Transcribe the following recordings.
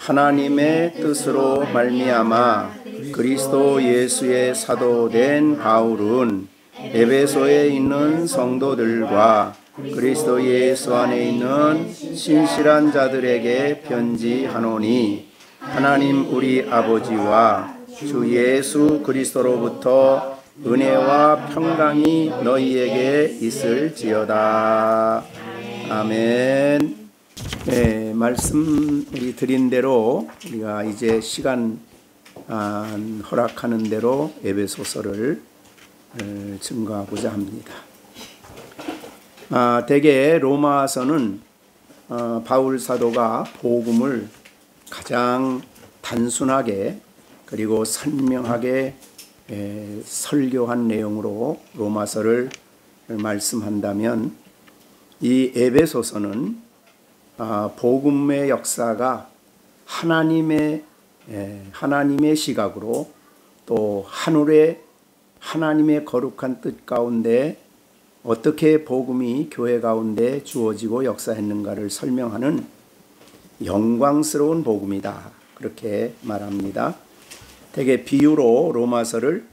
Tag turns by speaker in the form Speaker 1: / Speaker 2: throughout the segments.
Speaker 1: 하나님의 뜻으로 말미암아 그리스도 예수의 사도된 바울은 에베소에 있는 성도들과 그리스도 예수 안에 있는 신실한 자들에게 편지하노니 하나님 우리 아버지와 주 예수 그리스도로부터 은혜와 평강이 너희에게 있을지어다. 아멘. 네, 말씀 드린 대로 우리가 이제 시간 허락하는 대로 에베소서를 증거하고자 합니다. 대개 로마서는 바울 사도가 복음을 가장 단순하게 그리고 선명하게 설교한 내용으로 로마서를 말씀한다면 이 에베소서는 복음의 역사가 하나님의 시각으로 또 하나님의 거룩한 뜻 가운데 어떻게 복음이 교회 가운데 주어지고 역사했는가를 설명하는 영광스러운 복음이다. 그렇게 말합니다. 대개 비유로 로마서를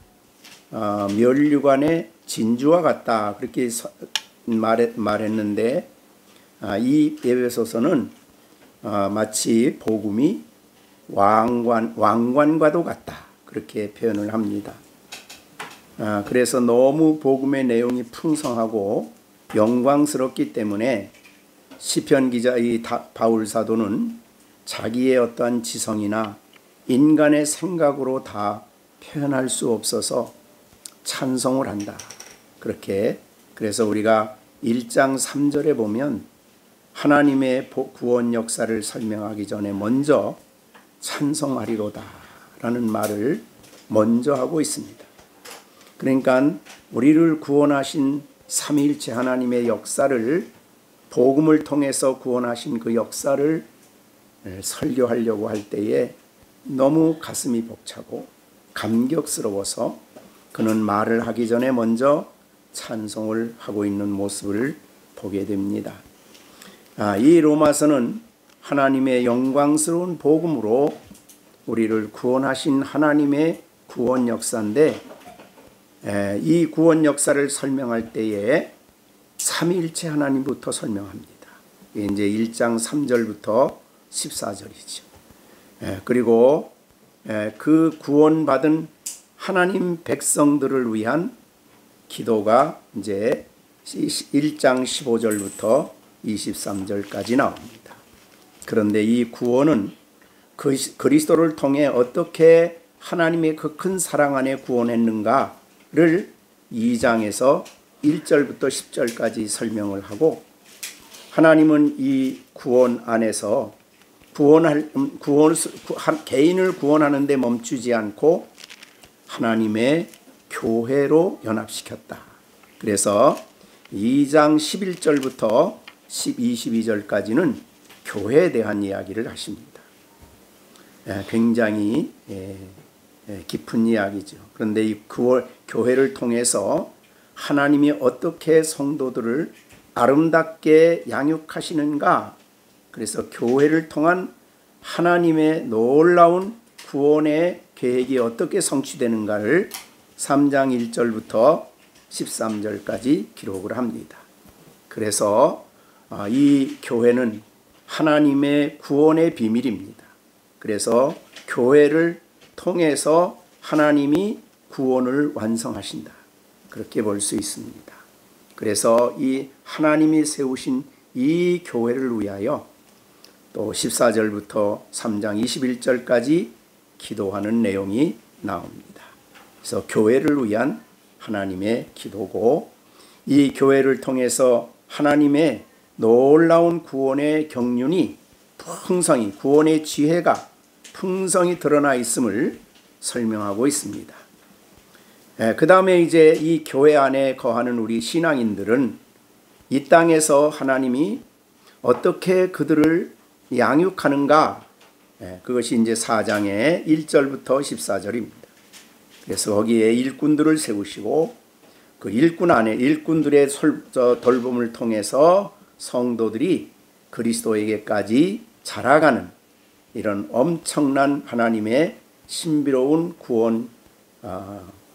Speaker 1: 면류관의 진주와 같다. 그렇게 말했는데 이 에베소서는 마치 복음이 왕관과도 같다. 그렇게 표현을 합니다. 그래서 너무 복음의 내용이 풍성하고 영광스럽기 때문에 시편 기자 이 바울 사도는 자기의 어떠한 지성이나 인간의 생각으로 다 표현할 수 없어서 찬송을 한다. 그래서 우리가 1장 3절에 보면 하나님의 구원 역사를 설명하기 전에 먼저 찬송하리로다 라는 말을 먼저 하고 있습니다. 그러니까 우리를 구원하신 삼위일체 하나님의 역사를 복음을 통해서 구원하신 그 역사를 설교하려고 할 때에 너무 가슴이 벅차고 감격스러워서 그는 말을 하기 전에 먼저 찬송을 하고 있는 모습을 보게 됩니다. 이 로마서는 하나님의 영광스러운 복음으로 우리를 구원하신 하나님의 구원 역사인데 이 구원 역사를 설명할 때에 삼위일체 하나님부터 설명합니다. 이제 1장 3절부터 14절이죠. 그리고 그 구원받은 하나님 백성들을 위한 기도가 이제 1장 15절부터 23절까지 나옵니다. 그런데 이 구원은 그리스도를 통해 어떻게 하나님의 그 큰 사랑 안에 구원했는가를 2장에서 1절부터 10절까지 설명을 하고 하나님은 이 구원 안에서 개인을 구원하는 데 멈추지 않고 하나님의 교회로 연합시켰다. 그래서 2장 11절부터 22절까지는 교회에 대한 이야기를 하십니다. 굉장히 깊은 이야기죠. 그런데 이 교회를 통해서 하나님이 어떻게 성도들을 아름답게 양육하시는가, 그래서 교회를 통한 하나님의 놀라운 구원의 계획이 어떻게 성취되는가를 3장 1절부터 13절까지 기록을 합니다. 그래서 이 교회는 하나님의 구원의 비밀입니다. 그래서 교회를 통해서 하나님이 구원을 완성하신다. 그렇게 볼 수 있습니다. 그래서 이 하나님이 세우신 이 교회를 위하여 또 14절부터 3장 21절까지 기도하는 내용이 나옵니다. 그래서 교회를 위한 하나님의 기도고, 이 교회를 통해서 하나님의 놀라운 구원의 경륜이 풍성히, 구원의 지혜가 풍성히 드러나 있음을 설명하고 있습니다. 그 다음에 이제 이 교회 안에 거하는 우리 신앙인들은 이 땅에서 하나님이 어떻게 그들을 양육하는가, 그것이 이제 4장의 1절부터 14절입니다. 그래서 거기에 일꾼들을 세우시고 그 일꾼 안에 일꾼들의 돌봄을 통해서 성도들이 그리스도에게까지 자라가는 이런 엄청난 하나님의 신비로운 구원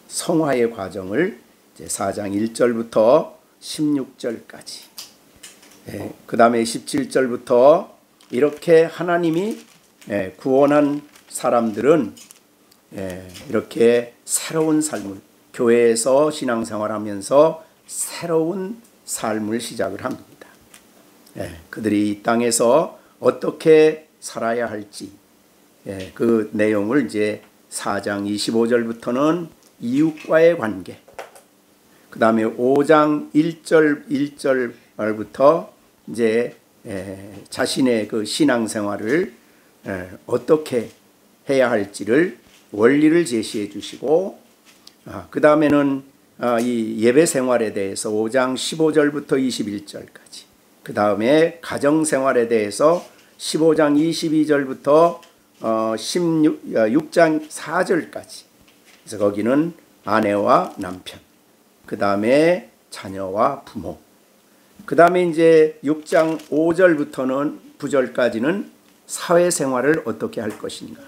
Speaker 1: 성화의 과정을 이제 4장 1절부터 16절까지, 그 다음에 17절부터 이렇게 하나님이 구원한 사람들은 이렇게 새로운 삶을, 교회에서 신앙생활하면서 새로운 삶을 시작을 합니다. 그들이 이 땅에서 어떻게 살아야 할지, 그 내용을 이제 4장 25절부터는 이웃과의 관계, 그 다음에 5장 1절부터 이제 자신의 그 신앙생활을 어떻게 해야 할지를 원리를 제시해 주시고, 그 다음에는 이 예배 생활에 대해서 5장 15절부터 21절까지, 그 다음에 가정생활에 대해서 15장 22절부터 6장 4절까지, 그래서 거기는 아내와 남편, 그 다음에 자녀와 부모, 그 다음에 이제 6장 5절부터는 9절까지는 사회생활을 어떻게 할 것인가,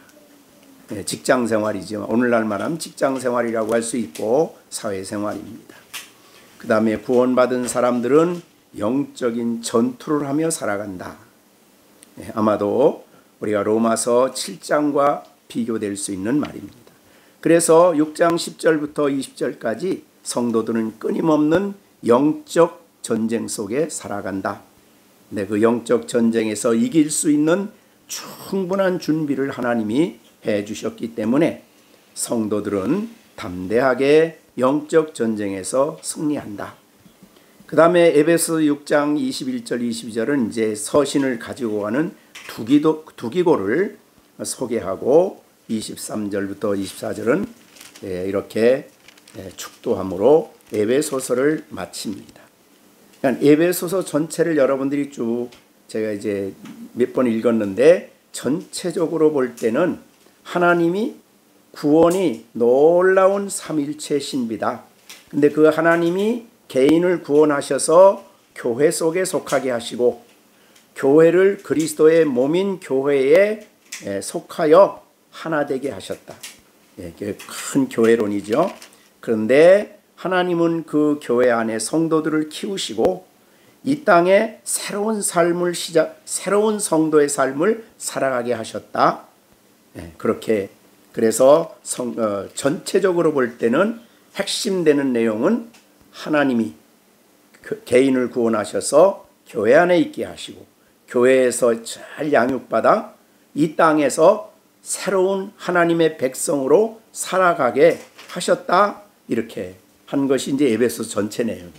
Speaker 1: 직장생활이지만 오늘날 말하면 직장생활이라고 할 수 있고 사회생활입니다. 그 다음에 구원받은 사람들은 영적인 전투를 하며 살아간다. 아마도 우리가 로마서 7장과 비교될 수 있는 말입니다. 그래서 6장 10절부터 20절까지 성도들은 끊임없는 영적 전쟁 속에 살아간다. 그 영적 전쟁에서 이길 수 있는 충분한 준비를 하나님이 해 주셨기 때문에 성도들은 담대하게 영적 전쟁에서 승리한다. 그 다음에 에베소 6장 21절 22절은 이제 서신을 가지고 가는 두기고를 소개하고, 23절부터 24절은 이렇게 축도함으로 에베소서를 마칩니다. 그러니까 에베소서 전체를 여러분들이 쭉 제가 이제 몇 번 읽었는데, 전체적으로 볼 때는 하나님이 구원이 놀라운 삼일체 신비다. 근데 그 하나님이 개인을 구원하셔서 교회 속에 속하게 하시고, 교회를 그리스도의 몸인 교회에 속하여 하나 되게 하셨다. 큰 교회론이죠. 그런데 하나님은 그 교회 안에 성도들을 키우시고 이 땅에 새로운 성도의 삶을 살아가게 하셨다. 그렇게, 그래서 전체적으로 볼 때는 핵심되는 내용은 하나님이 개인을 구원하셔서 교회 안에 있게 하시고, 교회에서 잘 양육받아 이 땅에서 새로운 하나님의 백성으로 살아가게 하셨다. 이렇게 한 것이 이제 에베소 전체 내용.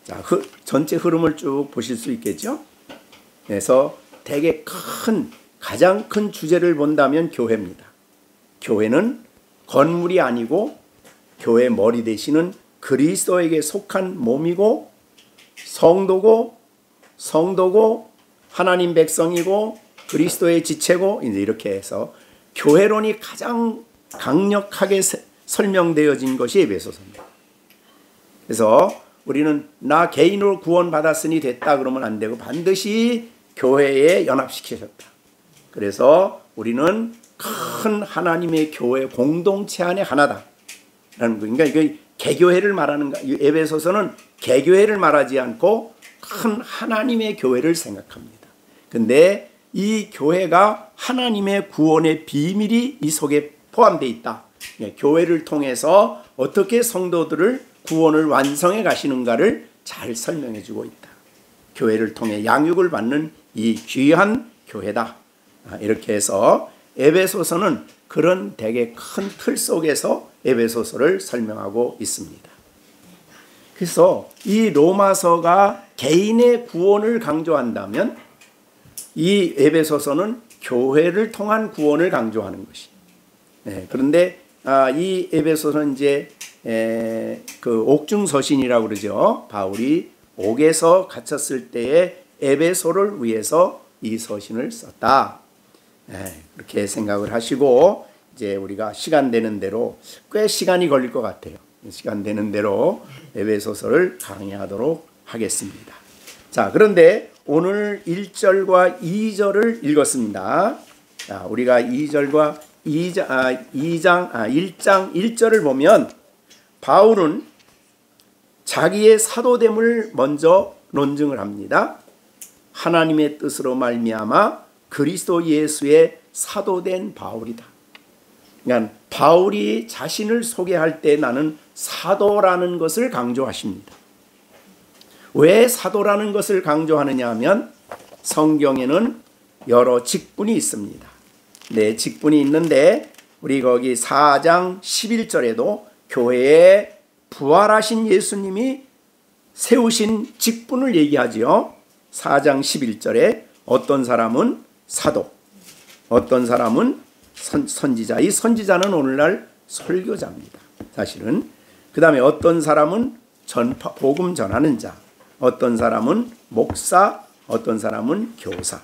Speaker 1: 자, 전체 흐름을 쭉 보실 수 있겠죠? 그래서 되게 가장 큰 주제를 본다면 교회입니다. 교회는 건물이 아니고 교회 머리 되시는 그리스도에게 속한 몸이고, 성도고 하나님 백성이고 그리스도의 지체고, 이제 이렇게 해서 교회론이 가장 강력하게 설명되어진 것이 에베소서입니다. 그래서 우리는 나 개인으로 구원받았으니 됐다 그러면 안 되고 반드시 교회에 연합시키셨다. 그래서 우리는 큰 하나님의 교회 공동체 안에 하나다 라는 거. 그러니까 이게 개교회를 말하는 거. 에베소서는 개교회를 말하지 않고 큰 하나님의 교회를 생각합니다. 근데 이 교회가 하나님의 구원의 비밀이 이 속에 포함되어 있다. 교회를 통해서 어떻게 성도들을 구원을 완성해 가시는가를 잘 설명해 주고 있다. 교회를 통해 양육을 받는 이 귀한 교회다. 이렇게 해서 에베소서는 그런 되게 큰 틀 속에서 에베소서를 설명하고 있습니다. 그래서 이 로마서가 개인의 구원을 강조한다면 이 에베소서는 교회를 통한 구원을 강조하는 것이. 그런데 이 에베소서는 이제 그 옥중서신이라고 그러죠. 바울이 옥에서 갇혔을 때에 에베소를 위해서 이 서신을 썼다. 그렇게 생각을 하시고, 이제 우리가 시간 되는 대로, 꽤 시간이 걸릴 것 같아요. 시간 되는 대로 에베소서를 강의하도록 하겠습니다. 자, 그런데 오늘 1절과 2절을 읽었습니다. 우리가 2절과 1장 1절을 보면 바울은 자기의 사도됨을 먼저 논증을 합니다. 하나님의 뜻으로 말미암아 그리스도 예수의 사도된 바울이다. 그러니까 바울이 자신을 소개할 때 나는 사도라는 것을 강조하십니다. 왜 사도라는 것을 강조하느냐 하면 성경에는 여러 직분이 있습니다. 네, 직분이 있는데 우리 거기 4장 11절에도 교회에 부활하신 예수님이 세우신 직분을 얘기하지요. 4장 11절에 어떤 사람은 사도, 어떤 사람은 선지자. 이 선지자는 오늘날 설교자입니다. 사실은. 그 다음에 어떤 사람은 복음 전하는 자, 어떤 사람은 목사, 어떤 사람은 교사.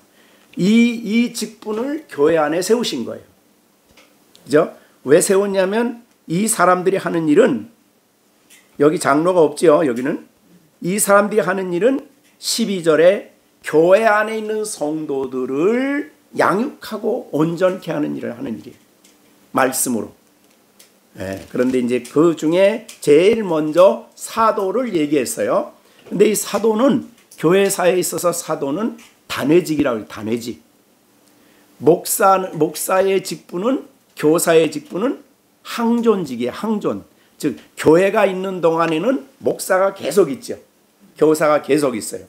Speaker 1: 이 직분을 교회 안에 세우신 거예요. 그죠? 왜 세웠냐면 이 사람들이 하는 일은, 여기 장로가 없지요. 여기는 이 사람들이 하는 일은 12절에 교회 안에 있는 성도들을 양육하고 온전케 하는 일을 하는 일이에요. 말씀으로. 네, 그런데 이제 그 중에 제일 먼저 사도를 얘기했어요. 근데 이 사도는 교회사에 있어서 사도는 단회직이라고 해요. 단회직. 목사의 직분은, 교사의 직분은 항존직이에요. 항존. 즉 교회가 있는 동안에는 목사가 계속 있죠. 교사가 계속 있어요.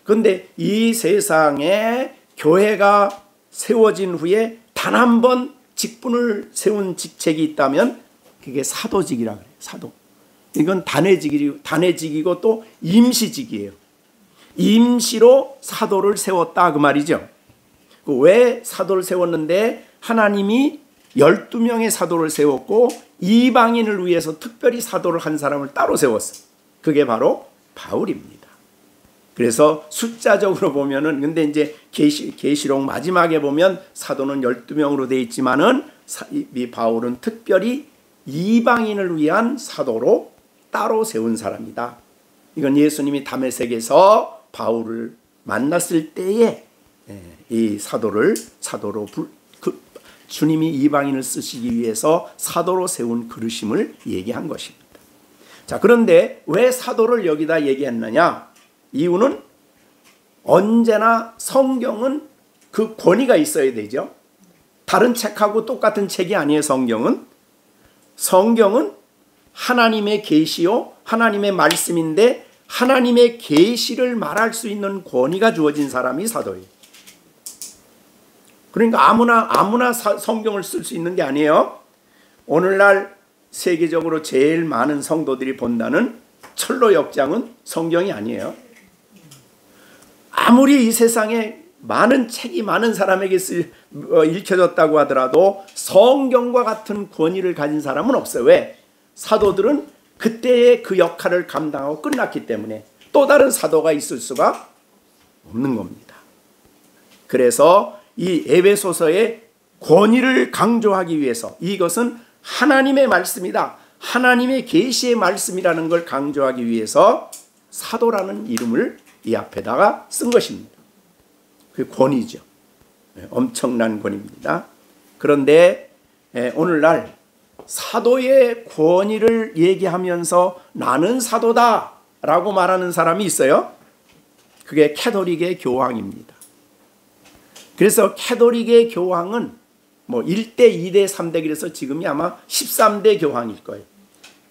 Speaker 1: 그런데 이 세상에 교회가 세워진 후에 단 한 번 직분을 세운 직책이 있다면 그게 사도직이라고 해요. 사도. 이건 단회직이고 또 임시직이에요. 임시로 사도를 세웠다 그 말이죠. 왜 사도를 세웠는데 하나님이 12명의 사도를 세웠고 이방인을 위해서 특별히 사도를 한 사람을 따로 세웠어요. 그게 바로 바울입니다. 그래서 숫자적으로 보면은, 근데 이제 계시록 마지막에 보면 사도는 12명으로 되어 있지만은 이 바울은 특별히 이방인을 위한 사도로 따로 세운 사람이다. 이건 예수님이 다메섹에서 바울을 만났을 때에 이 사도로 주님이 이방인을 쓰시기 위해서 사도로 세운 그르심을 얘기한 것입니다. 자, 그런데 왜 사도를 여기다 얘기했느냐? 이유는 언제나 성경은 그 권위가 있어야 되죠. 다른 책하고 똑같은 책이 아니에요. 성경은 하나님의 계시요 하나님의 말씀인데 하나님의 계시를 말할 수 있는 권위가 주어진 사람이 사도예요. 그러니까 아무나 성경을 쓸 수 있는 게 아니에요. 오늘날 세계적으로 제일 많은 성도들이 본다는 철로 역장은 성경이 아니에요. 아무리 이 세상에 많은 책이 많은 사람에게 읽혀졌다고 하더라도 성경과 같은 권위를 가진 사람은 없어요. 왜? 사도들은 그때의 그 역할을 감당하고 끝났기 때문에 또 다른 사도가 있을 수가 없는 겁니다. 그래서 이 에베소서의 권위를 강조하기 위해서 이것은 하나님의 말씀이다. 하나님의 계시의 말씀이라는 걸 강조하기 위해서 사도라는 이름을 이 앞에다가 쓴 것입니다. 그 권위죠. 엄청난 권위입니다. 그런데 오늘날 사도의 권위를 얘기하면서 나는 사도다 라고 말하는 사람이 있어요. 그게 캐톨릭의 교황입니다. 그래서 캐톨릭의 교황은 뭐 1대, 2대, 3대 그래서 지금이 아마 13대 교황일 거예요.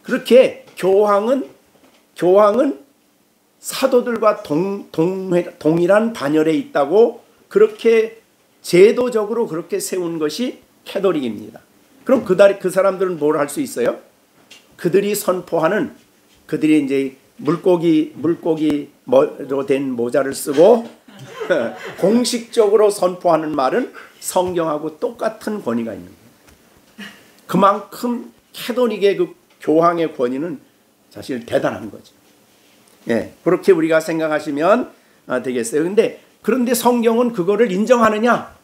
Speaker 1: 그렇게 교황은 사도들과 동일한 반열에 있다고 그렇게 제도적으로 그렇게 세운 것이 캐톨릭입니다. 그럼 그 사람들은 뭘 할 수 있어요? 그들이 이제 물고기로 된 모자를 쓰고 공식적으로 선포하는 말은 성경하고 똑같은 권위가 있는 거예요. 그만큼 캐톨릭의 그 교황의 권위는 사실 대단한 거죠. 예, 그렇게 우리가 생각하시면 되겠어요. 그런데 성경은 그거를 인정하느냐?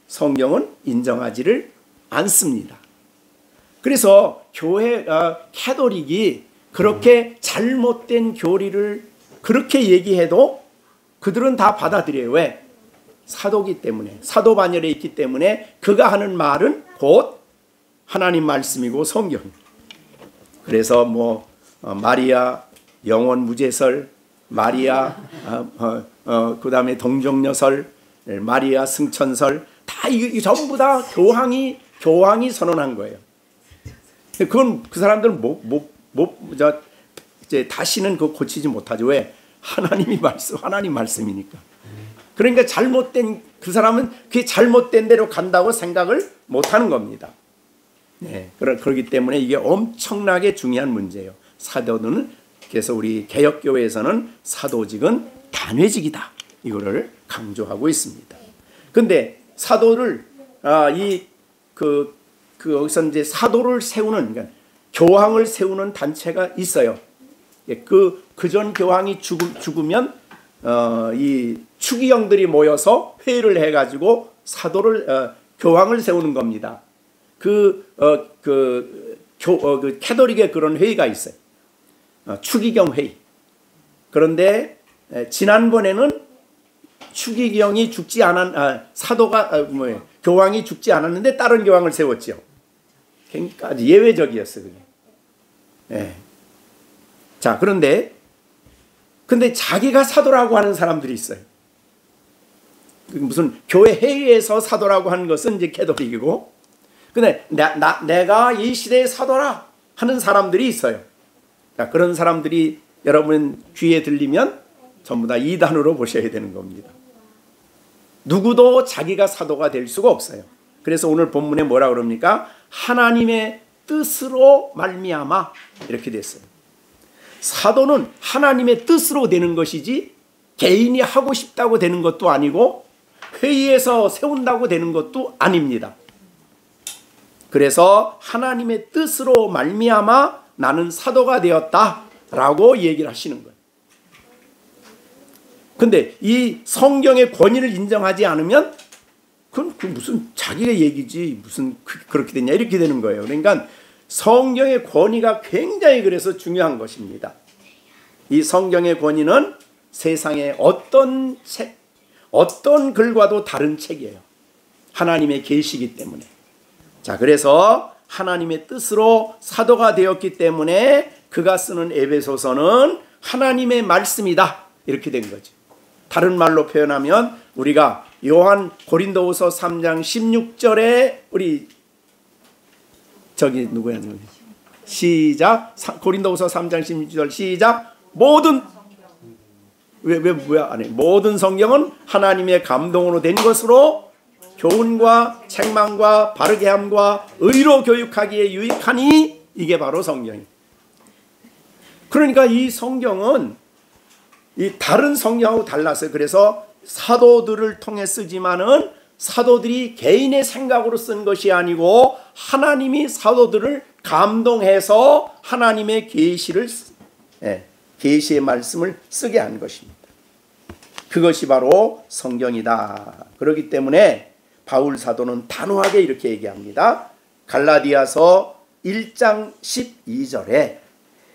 Speaker 1: 성경은 인정하지를 않습니다. 그래서 캐톨릭이 그렇게 잘못된 교리를 그렇게 얘기해도 그들은 다 받아들여요. 왜? 사도기 때문에, 사도 반열에 있기 때문에 그가 하는 말은 곧 하나님 말씀이고 성경. 그래서 뭐 마리아 영원 무죄설, 마리아 그 다음에 동정녀설, 마리아 승천설, 다 이 전부 다 교황이 선언한 거예요. 그건 그 사람들은 이제 다시는 그거 고치지 못하죠. 왜? 하나님 말씀이니까. 그러니까 잘못된, 그 사람은 그게 잘못된 대로 간다고 생각을 못하는 겁니다. 네, 그렇기 때문에 이게 엄청나게 중요한 문제예요. 사도는, 그래서 우리 개혁교회에서는 사도직은 단회직이다, 이거를 강조하고 있습니다. 근데 사도를 여기서 이제 사도를 세우는, 그러니까 교황을 세우는 단체가 있어요. 그전 교황이 죽으면 이 추기경들이 모여서 회의를 해가지고 교황을 세우는 겁니다. 캐톨릭의 그런 회의가 있어요. 추기경 회의. 그런데 지난번에는 추기경이 죽지 교황이 죽지 않았는데 다른 교황을 세웠죠. 그러니까 예외적이었어요, 그게. 네. 자, 근데 자기가 사도라고 하는 사람들이 있어요. 무슨 교회 회의에서 사도라고 하는 것은 이제 캐톨릭이고, 근데 내가 이 시대의 사도라 하는 사람들이 있어요. 자, 그런 사람들이 여러분 귀에 들리면 전부 다 이단으로 보셔야 되는 겁니다. 누구도 자기가 사도가 될 수가 없어요. 그래서 오늘 본문에 뭐라 그럽니까? 하나님의 뜻으로 말미암아, 이렇게 됐어요. 사도는 하나님의 뜻으로 되는 것이지 개인이 하고 싶다고 되는 것도 아니고 회의에서 세운다고 되는 것도 아닙니다. 그래서 하나님의 뜻으로 말미암아 나는 사도가 되었다라고 얘기를 하시는 거예요. 근데 이 성경의 권위를 인정하지 않으면 그건 무슨 자기의 얘기지 무슨 그렇게 됐냐, 이렇게 되는 거예요. 그러니까 성경의 권위가 굉장히 그래서 중요한 것입니다. 이 성경의 권위는 세상의 어떤 글과도 다른 책이에요. 하나님의 계시이기 때문에. 자, 그래서 하나님의 뜻으로 사도가 되었기 때문에 그가 쓰는 에베소서는 하나님의 말씀이다, 이렇게 된 거죠. 다른 말로 표현하면 우리가 고린도후서 3장 16절에 우리 누구야? 시작. 고린도후서 3장 16절 시작. 모든 성경은 하나님의 감동으로 된 것으로 교훈과 책망과 바르게 함과 의로 교육하기에 유익하니, 이게 바로 성경이에요. 그러니까 이 성경은 이 다른 성경하고 달랐어요. 그래서 사도들을 통해 쓰지만은 사도들이 개인의 생각으로 쓴 것이 아니고 하나님이 사도들을 감동해서 하나님의 계시의 말씀을 쓰게 한 것입니다. 그것이 바로 성경이다. 그렇기 때문에 바울 사도는 단호하게 이렇게 얘기합니다. 갈라디아서 1장 12절에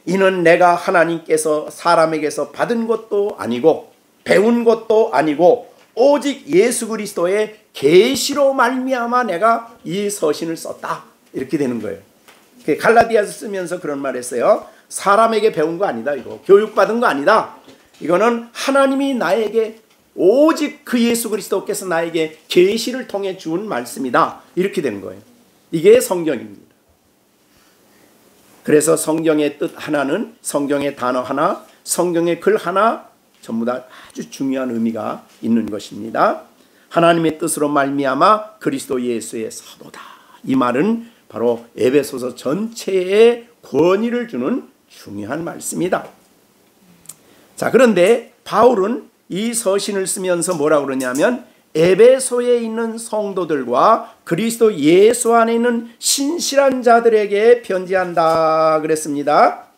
Speaker 1: 이는 내가 하나님께서 사람에게서 받은 것도 아니고 배운 것도 아니고 오직 예수 그리스도의 계시로 말미암아 내가 이 서신을 썼다, 이렇게 되는 거예요. 갈라디아서 쓰면서 그런 말 했어요. 사람에게 배운 거 아니다, 이거 교육받은 거 아니다. 이거는 하나님이 나에게 오직 그 예수 그리스도께서 나에게 계시를 통해 준 말씀이다, 이렇게 된 거예요. 이게 성경입니다. 그래서 성경의 뜻 하나는, 성경의 단어 하나, 성경의 글 하나 전부 다 아주 중요한 의미가 있는 것입니다. 하나님의 뜻으로 말미암아 그리스도 예수의 사도다. 이 말은 바로 에베소서 전체에 권위를 주는 중요한 말씀이다. 자, 그런데 바울은 이 서신을 쓰면서 뭐라고 그러냐면 에베소에 있는 성도들과 그리스도 예수 안에 있는 신실한 자들에게 편지한다 그랬습니다.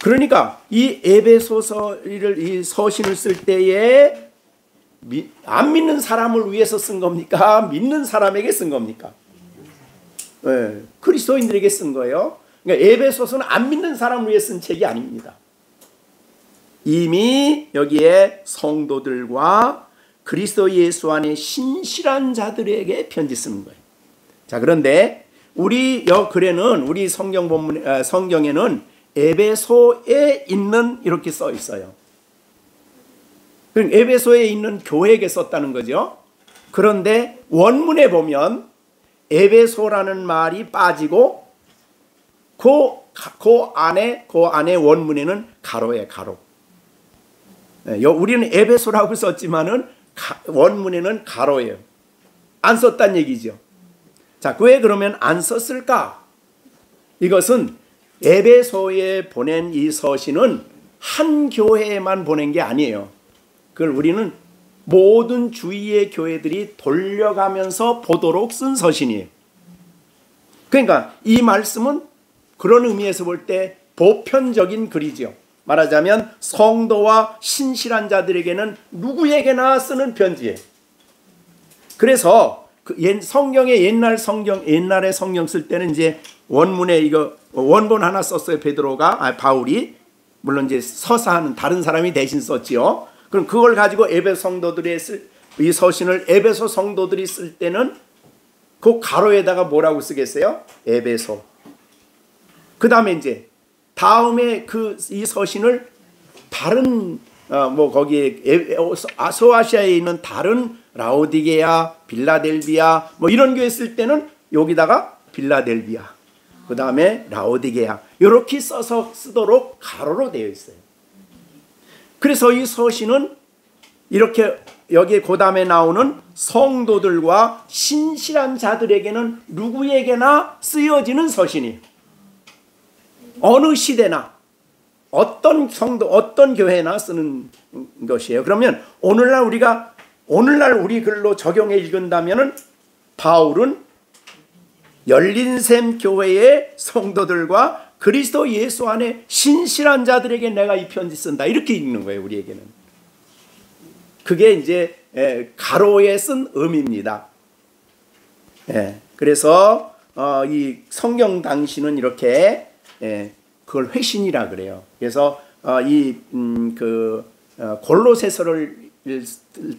Speaker 1: 그러니까 이 에베소서를, 이 서신을 쓸 때에 안 믿는 사람을 위해서 쓴 겁니까? 믿는 사람에게 쓴 겁니까? 네, 그리스도인들에게 쓴 거예요. 그러니까 에베소서는 안 믿는 사람을 위해 쓴 책이 아닙니다. 이미 여기에 성도들과 그리스도 예수 안에 신실한 자들에게 편지 쓰는 거예요. 자, 그런데 우리 글에는 우리 성경에는 에베소에 있는 이렇게 써 있어요. 그럼 에베소에 있는 교회에게 썼다는 거죠. 그런데 원문에 보면 에베소라는 말이 빠지고 그 안에 원문에는 가로예요, 가로. 우리는 에베소라고 썼지만은 원문에는 가로예요. 안 썼단 얘기죠. 자, 왜 그러면 안 썼을까? 이것은 에베소에 보낸 이 서신은 한 교회에만 보낸 게 아니에요. 그걸 우리는 모든 주위의 교회들이 돌려가면서 보도록 쓴 서신이에요. 그러니까 이 말씀은 그런 의미에서 볼 때 보편적인 글이죠. 말하자면 성도와 신실한 자들에게는 누구에게나 쓰는 편지예요. 그래서 성경의 옛날에 성경 쓸 때는 이제 원문에 이거 원본 하나 썼어요. 바울이 물론 이제 서사하는 다른 사람이 대신 썼지요. 그럼 그걸 가지고 에베소 성도들이 이 서신을 에베소 성도들이 쓸 때는 그 가로에다가 뭐라고 쓰겠어요? 에베소. 그 다음에 이제 다음에 이 서신을 다른 거기에 소아시아에 있는 다른 라오디게아, 빌라델비아 이런 교회 쓸 때는 여기다가 빌라델비아, 그 다음에 라오디게아 이렇게 써서 쓰도록 가로로 되어 있어요. 그래서 이 서신은 이렇게 여기에 그 다음에 나오는 성도들과 신실한 자들에게는 누구에게나 쓰여지는 서신이에요. 어느 시대나 어떤 성도, 어떤 교회나 쓰는 것이에요. 그러면 오늘날 우리 글로 적용해 읽은다면은 바울은 열린샘 교회의 성도들과 그리스도 예수 안에 신실한 자들에게 내가 이 편지 쓴다. 이렇게 읽는 거예요, 우리에게는. 그게 이제 가로에 쓴 의미입니다. 그래서 이 성경 당시는 이렇게 그걸 회신이라 그래요. 그래서 골로새서를 읽을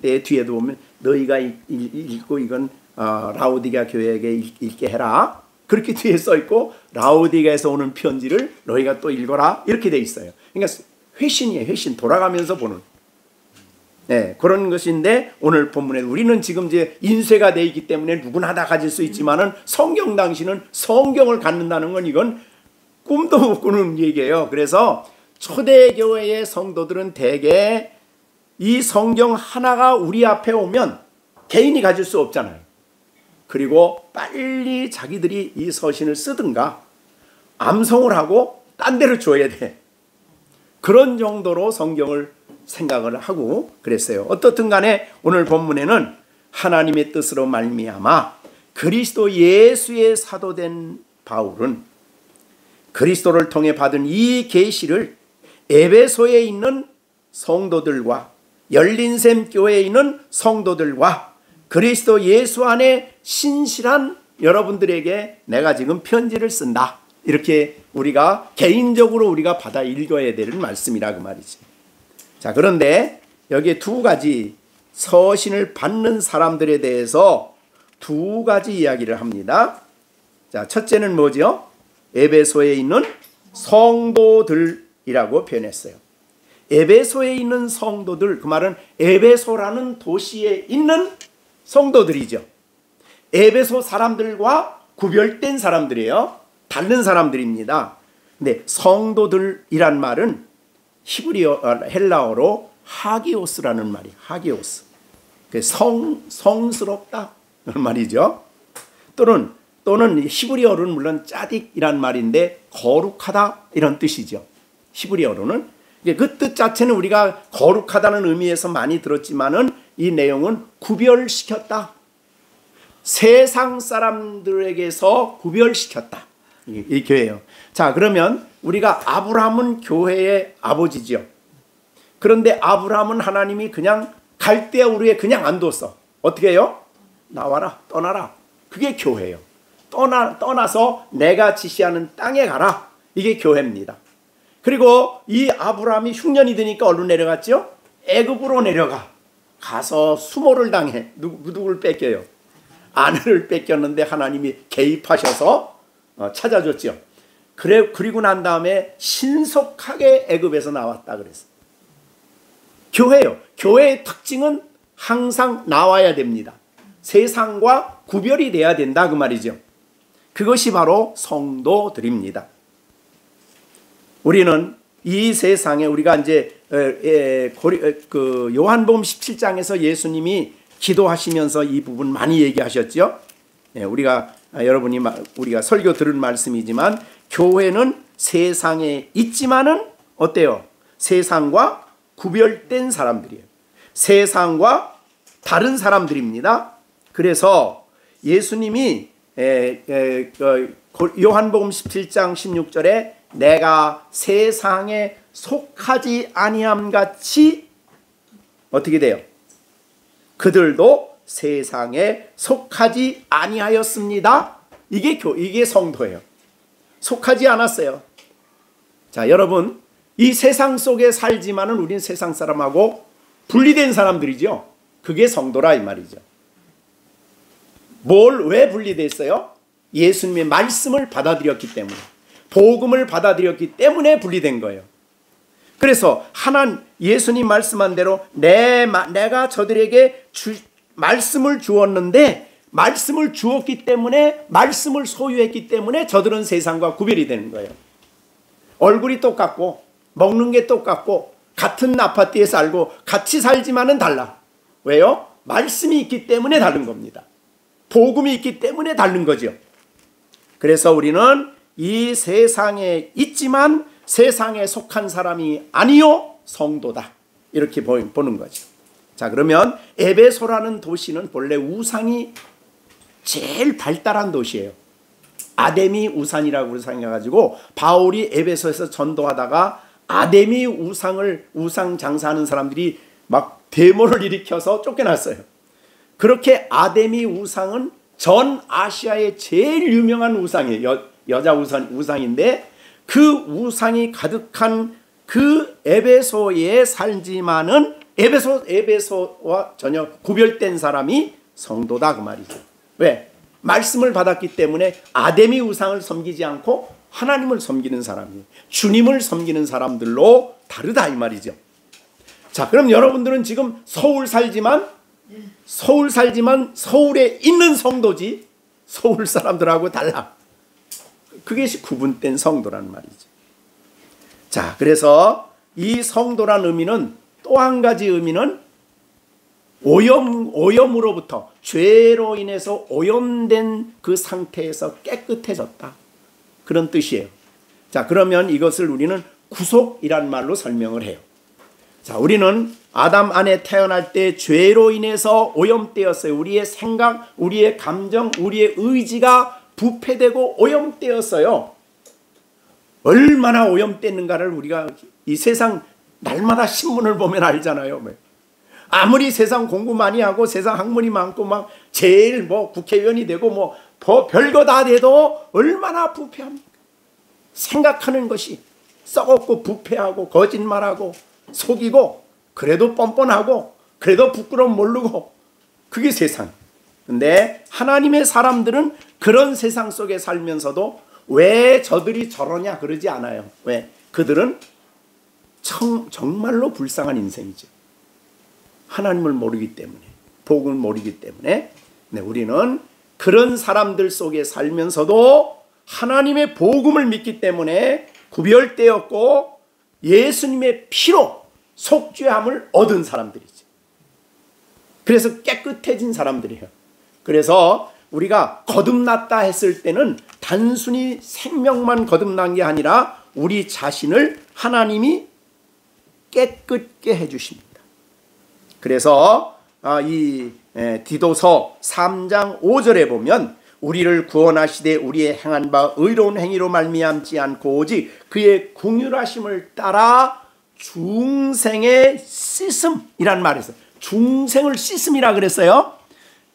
Speaker 1: 때 뒤에도 보면 너희가 읽고 이건 라오디게아 교회에게 읽게 해라. 그렇게 뒤에 써 있고 라오디게아에서 오는 편지를 너희가 또 읽어라. 이렇게 돼 있어요. 그러니까 회신이에요. 회신. 돌아가면서 보는. 그런 것인데 오늘 본문에 우리는 지금 이제 인쇄가 돼 있기 때문에 누구나 다 가질 수 있지만은 성경 당시는 성경을 갖는다는 건 이건 꿈도 못 꾸는 얘기예요. 그래서 초대교회의 성도들은 대개 이 성경 하나가 우리 앞에 오면 개인이 가질 수 없잖아요. 그리고 빨리 자기들이 이 서신을 쓰든가 암송을 하고 딴 데를 줘야 돼. 그런 정도로 성경을 생각을 하고 그랬어요. 어떻든 간에 오늘 본문에는 하나님의 뜻으로 말미암아 그리스도 예수의 사도된 바울은 그리스도를 통해 받은 이 계시를 에베소에 있는 성도들과 열린샘 교회에 있는 성도들과 그리스도 예수 안에 신실한 여러분들에게 내가 지금 편지를 쓴다. 이렇게 우리가 개인적으로 우리가 받아 읽어야 되는 말씀이라 그 말이지. 자, 그런데 여기에 두 가지 서신을 받는 사람들에 대해서 두 가지 이야기를 합니다. 자, 첫째는 뭐죠? 에베소에 있는 성도들이라고 표현했어요. 에베소에 있는 성도들, 그 말은 에베소라는 도시에 있는 성도들이죠. 에베소 사람들과 구별된 사람들이에요. 다른 사람들입니다. 근데 성도들이란 말은 헬라어로 하기오스라는 말이에요. 하기오스. 성스럽다 그런 말이죠. 또는 히브리어로는 물론 짜딕이란 말인데 거룩하다 이런 뜻이죠. 히브리어로는 그 뜻 자체는 우리가 거룩하다는 의미에서 많이 들었지만은 이 내용은 구별시켰다. 세상 사람들에게서 구별시켰다. 이 교회예요. 자, 그러면 우리가 아브라함은 교회의 아버지죠. 그런데 아브라함은 하나님이 그냥 갈대아 우르에 그냥 안 뒀어. 어떻게 해요? 나와라, 떠나라. 그게 교회예요. 떠나서 내가 지시하는 땅에 가라. 이게 교회입니다. 그리고 이 아브라함이 흉년이 드니까 어디로 내려갔죠? 애굽으로 내려가. 가서 수모를 당해. 누구를 뺏겨요? 아내를 뺏겼는데 하나님이 개입하셔서 찾아줬죠. 그리고 난 다음에 신속하게 애굽에서 나왔다 그랬어요. 교회요. 교회의 특징은 항상 나와야 됩니다. 세상과 구별이 돼야 된다 그 말이죠. 그것이 바로 성도들입니다. 우리는 이 세상에 우리가 이제 요한복음 17장에서 예수님이 기도하시면서 이 부분 많이 얘기하셨죠. 우리가 설교 들은 말씀이지만 교회는 세상에 있지만은 어때요? 세상과 구별된 사람들이에요. 세상과 다른 사람들입니다. 그래서 예수님이 요한복음 17장 16절에 내가 세상에 속하지 아니함 같이 어떻게 돼요? 그들도 세상에 속하지 아니하였습니다. 이게 성도예요. 속하지 않았어요. 자, 여러분, 이 세상 속에 살지만은 우리는 세상 사람하고 분리된 사람들이죠. 그게 성도라 이 말이죠. 왜 분리됐어요? 예수님의 말씀을 받아들였기 때문에, 복음을 받아들였기 때문에 분리된 거예요. 그래서 예수님 말씀한 대로 내가 저들에게 말씀을 주었는데, 말씀을 주었기 때문에, 말씀을 소유했기 때문에 저들은 세상과 구별이 되는 거예요. 얼굴이 똑같고 먹는 게 똑같고 같은 아파트에 살고 같이 살지만은 달라. 왜요? 말씀이 있기 때문에 다른 겁니다. 복음이 있기 때문에 다른 거죠. 그래서 우리는 이 세상에 있지만 세상에 속한 사람이 아니요 성도다. 이렇게 보는 거죠. 자, 그러면 에베소라는 도시는 본래 우상이 제일 발달한 도시예요. 아데미 우상이라고 생각해가지고 바울이 에베소에서 전도하다가 아데미 우상 장사하는 사람들이 막 데모를 일으켜서 쫓겨났어요. 그렇게 아데미 우상은 전 아시아의 제일 유명한 우상이에요. 여자 우상인데 그 우상이 가득한 그 에베소에 살지만은 에베소와 전혀 구별된 사람이 성도다 그 말이죠. 왜? 말씀을 받았기 때문에 아데미 우상을 섬기지 않고 하나님을 섬기는 사람이, 주님을 섬기는 사람들로 다르다 이 말이죠. 자, 그럼 여러분들은 지금 서울 살지만 서울에 있는 성도지 서울 사람들하고 달라. 그것이 구분된 성도라는 말이죠. 자, 그래서 이 성도란 의미는 또 한 가지 의미는 오염으로부터, 죄로 인해서 오염된 그 상태에서 깨끗해졌다. 그런 뜻이에요. 자, 그러면 이것을 우리는 구속이란 말로 설명을 해요. 자, 우리는 아담 안에 태어날 때 죄로 인해서 오염되었어요. 우리의 생각, 우리의 감정, 우리의 의지가 부패되고 오염되었어요. 얼마나 오염됐는가를 우리가 이 세상 날마다 신문을 보면 알잖아요. 아무리 세상 공부 많이 하고 세상 학문이 많고 막 제일 국회의원이 되고 별거 다 돼도 얼마나 부패합니까? 생각하는 것이 썩었고 부패하고 거짓말하고 속이고 그래도 뻔뻔하고 그래도 부끄러움 모르고 그게 세상. 근데 하나님의 사람들은 그런 세상 속에 살면서도 왜 저들이 저러냐 그러지 않아요. 왜? 그들은 정말로 불쌍한 인생이죠. 하나님을 모르기 때문에, 복음을 모르기 때문에. 네, 우리는 그런 사람들 속에 살면서도 하나님의 복음을 믿기 때문에 구별되었고 예수님의 피로 속죄함을 얻은 사람들이죠. 그래서 깨끗해진 사람들이에요. 그래서 우리가 거듭났다 했을 때는 단순히 생명만 거듭난 게 아니라 우리 자신을 하나님이 깨끗게 해주십니다. 그래서 이 디도서 3장 5절에 보면 우리를 구원하시되 우리의 행한 바 의로운 행위로 말미암지 않고 오직 그의 긍휼하심을 따라 중생의 씻음이란 말이 있어요. 중생을 씻음이라 그랬어요.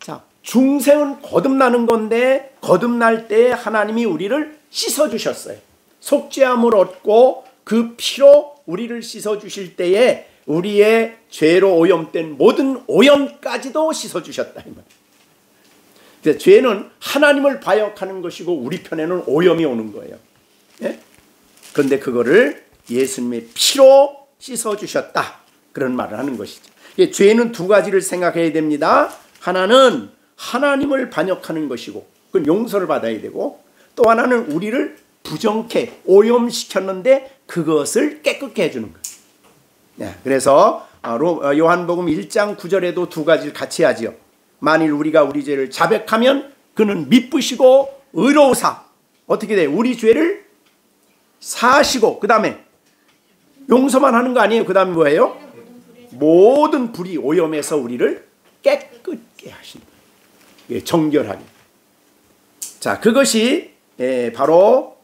Speaker 1: 자, 중생은 거듭나는 건데 거듭날 때 하나님이 우리를 씻어주셨어요. 속죄함을 얻고 그 피로 우리를 씻어주실 때에 우리의 죄로 오염된 모든 오염까지도 씻어주셨다 이 말이에요. 죄는 하나님을 바역하는 것이고 우리 편에는 오염이 오는 거예요. 예? 그런데 그거를 예수님의 피로 씻어주셨다 그런 말을 하는 것이죠. 죄는 두 가지를 생각해야 됩니다. 하나는 하나님을 반역하는 것이고 그건 용서를 받아야 되고, 또 하나는 우리를 부정케 오염시켰는데 그것을 깨끗게 해주는 거예요. 네, 그래서 요한복음 1장 9절에도 두 가지를 같이 하지요. 만일 우리가 우리 죄를 자백하면 그는 미쁘시고 의로우사 어떻게 돼요? 우리 죄를 사하시고, 그 다음에 용서만 하는 거 아니에요. 그 다음에 뭐예요? 모든 불이 오염해서 우리를 깨끗게 하신다. 정결하게. 자, 그것이 바로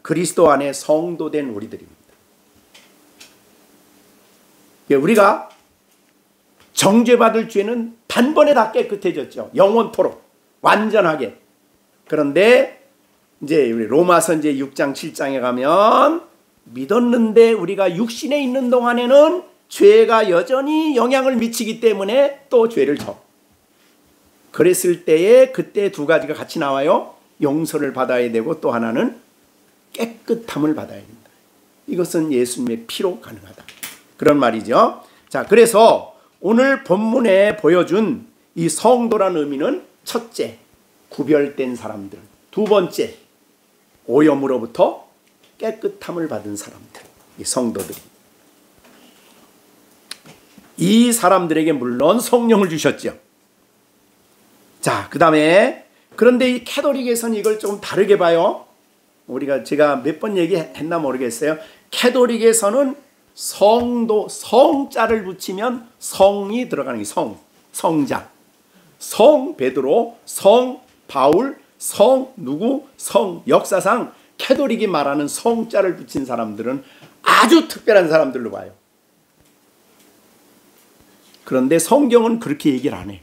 Speaker 1: 그리스도 안에 성도된 우리들입니다. 우리가 정죄받을 죄는 단번에 다 깨끗해졌죠. 영원토록 완전하게. 그런데 이제 우리 로마서 이제 6장 7장에 가면 믿었는데 우리가 육신에 있는 동안에는 죄가 여전히 영향을 미치기 때문에 또 죄를 져. 그랬을 때에 그때 두 가지가 같이 나와요. 용서를 받아야 되고 또 하나는 깨끗함을 받아야 된다. 이것은 예수님의 피로 가능하다. 그런 말이죠. 자, 그래서 오늘 본문에 보여준 이 성도라는 의미는 첫째, 구별된 사람들. 두 번째, 오염으로부터 깨끗함을 받은 사람들. 이 성도들이. 이 사람들에게 물론 성령을 주셨죠. 자, 그 다음에 그런데 이 캐톨릭에서는 이걸 조금 다르게 봐요. 제가 몇 번 얘기했나 모르겠어요. 캐톨릭에서는 성도, 성자를 붙이면 성이 들어가는 게 성자. 성 베드로, 성 바울, 성 누구, 성 역사상 캐톨릭이 말하는 성자를 붙인 사람들은 아주 특별한 사람들로 봐요. 그런데 성경은 그렇게 얘기를 안 해요.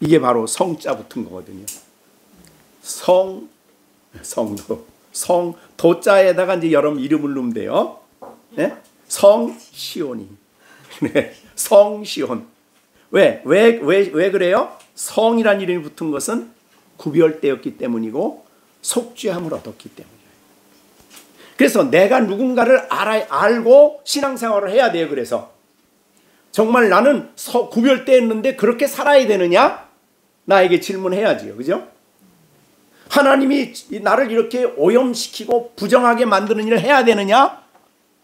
Speaker 1: 이게 바로 성자 붙은 거거든요. 성도, 도자에다가 이제 여러분 이름을 넣으면 돼요. 네? 성시온이. 네, 성시온. 왜 그래요? 성이란 이름이 붙은 것은 구별되었기 때문이고 속죄함을 얻었기 때문이에요. 그래서 내가 누군가를 알고 신앙생활을 해야 돼요. 그래서 정말 나는 구별되었는데 그렇게 살아야 되느냐? 나에게 질문해야지요. 그죠? 하나님이 나를 이렇게 오염시키고 부정하게 만드는 일을 해야 되느냐?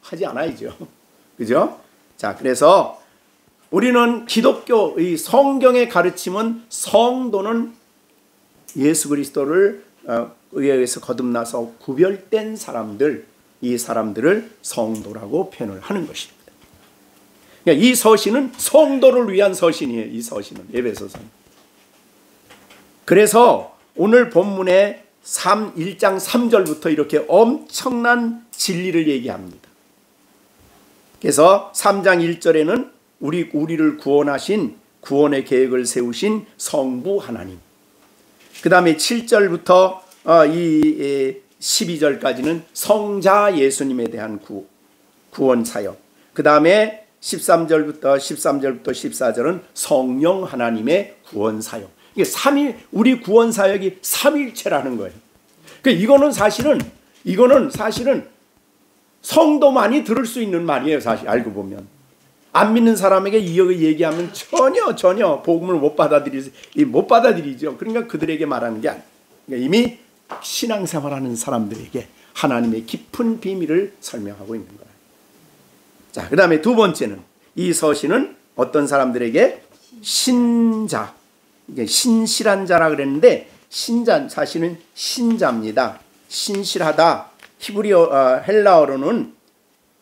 Speaker 1: 하지 않아야죠. 그죠? 자, 그래서 우리는 기독교, 이 성경의 가르침은 성도는 예수 그리스도를 의해서 거듭나서 구별된 사람들, 이 사람들을 성도라고 표현을 하는 것입니다. 그러니까 이 서신은 성도를 위한 서신이에요. 이 서신은 에베소서는. 그래서 오늘 본문에 1장 3절부터 이렇게 엄청난 진리를 얘기합니다. 그래서 3장 1절에는 우리를 구원하신 구원의 계획을 세우신 성부 하나님. 그 다음에 7절부터 12절까지는 성자 예수님에 대한 구원 사역. 그 다음에 13절부터 14절은 성령 하나님의 구원 사역. 이게 우리 구원 사역이 삼일체라는 거예요. 그러니까 이거는 사실은 성도만이 들을 수 있는 말이에요. 사실 알고 보면 안 믿는 사람에게 이거 얘기하면 전혀 복음을 못 받아들이죠. 그러니까 그들에게 말하는 게 아니에요. 그러니까 이미 신앙생활하는 사람들에게 하나님의 깊은 비밀을 설명하고 있는 거예요. 자, 그 다음에 두 번째는 이 서신은 어떤 사람들에게 신자, 신실한 자라 그랬는데 신자 사실은 신자입니다. 신실하다. 히브리어 헬라어로는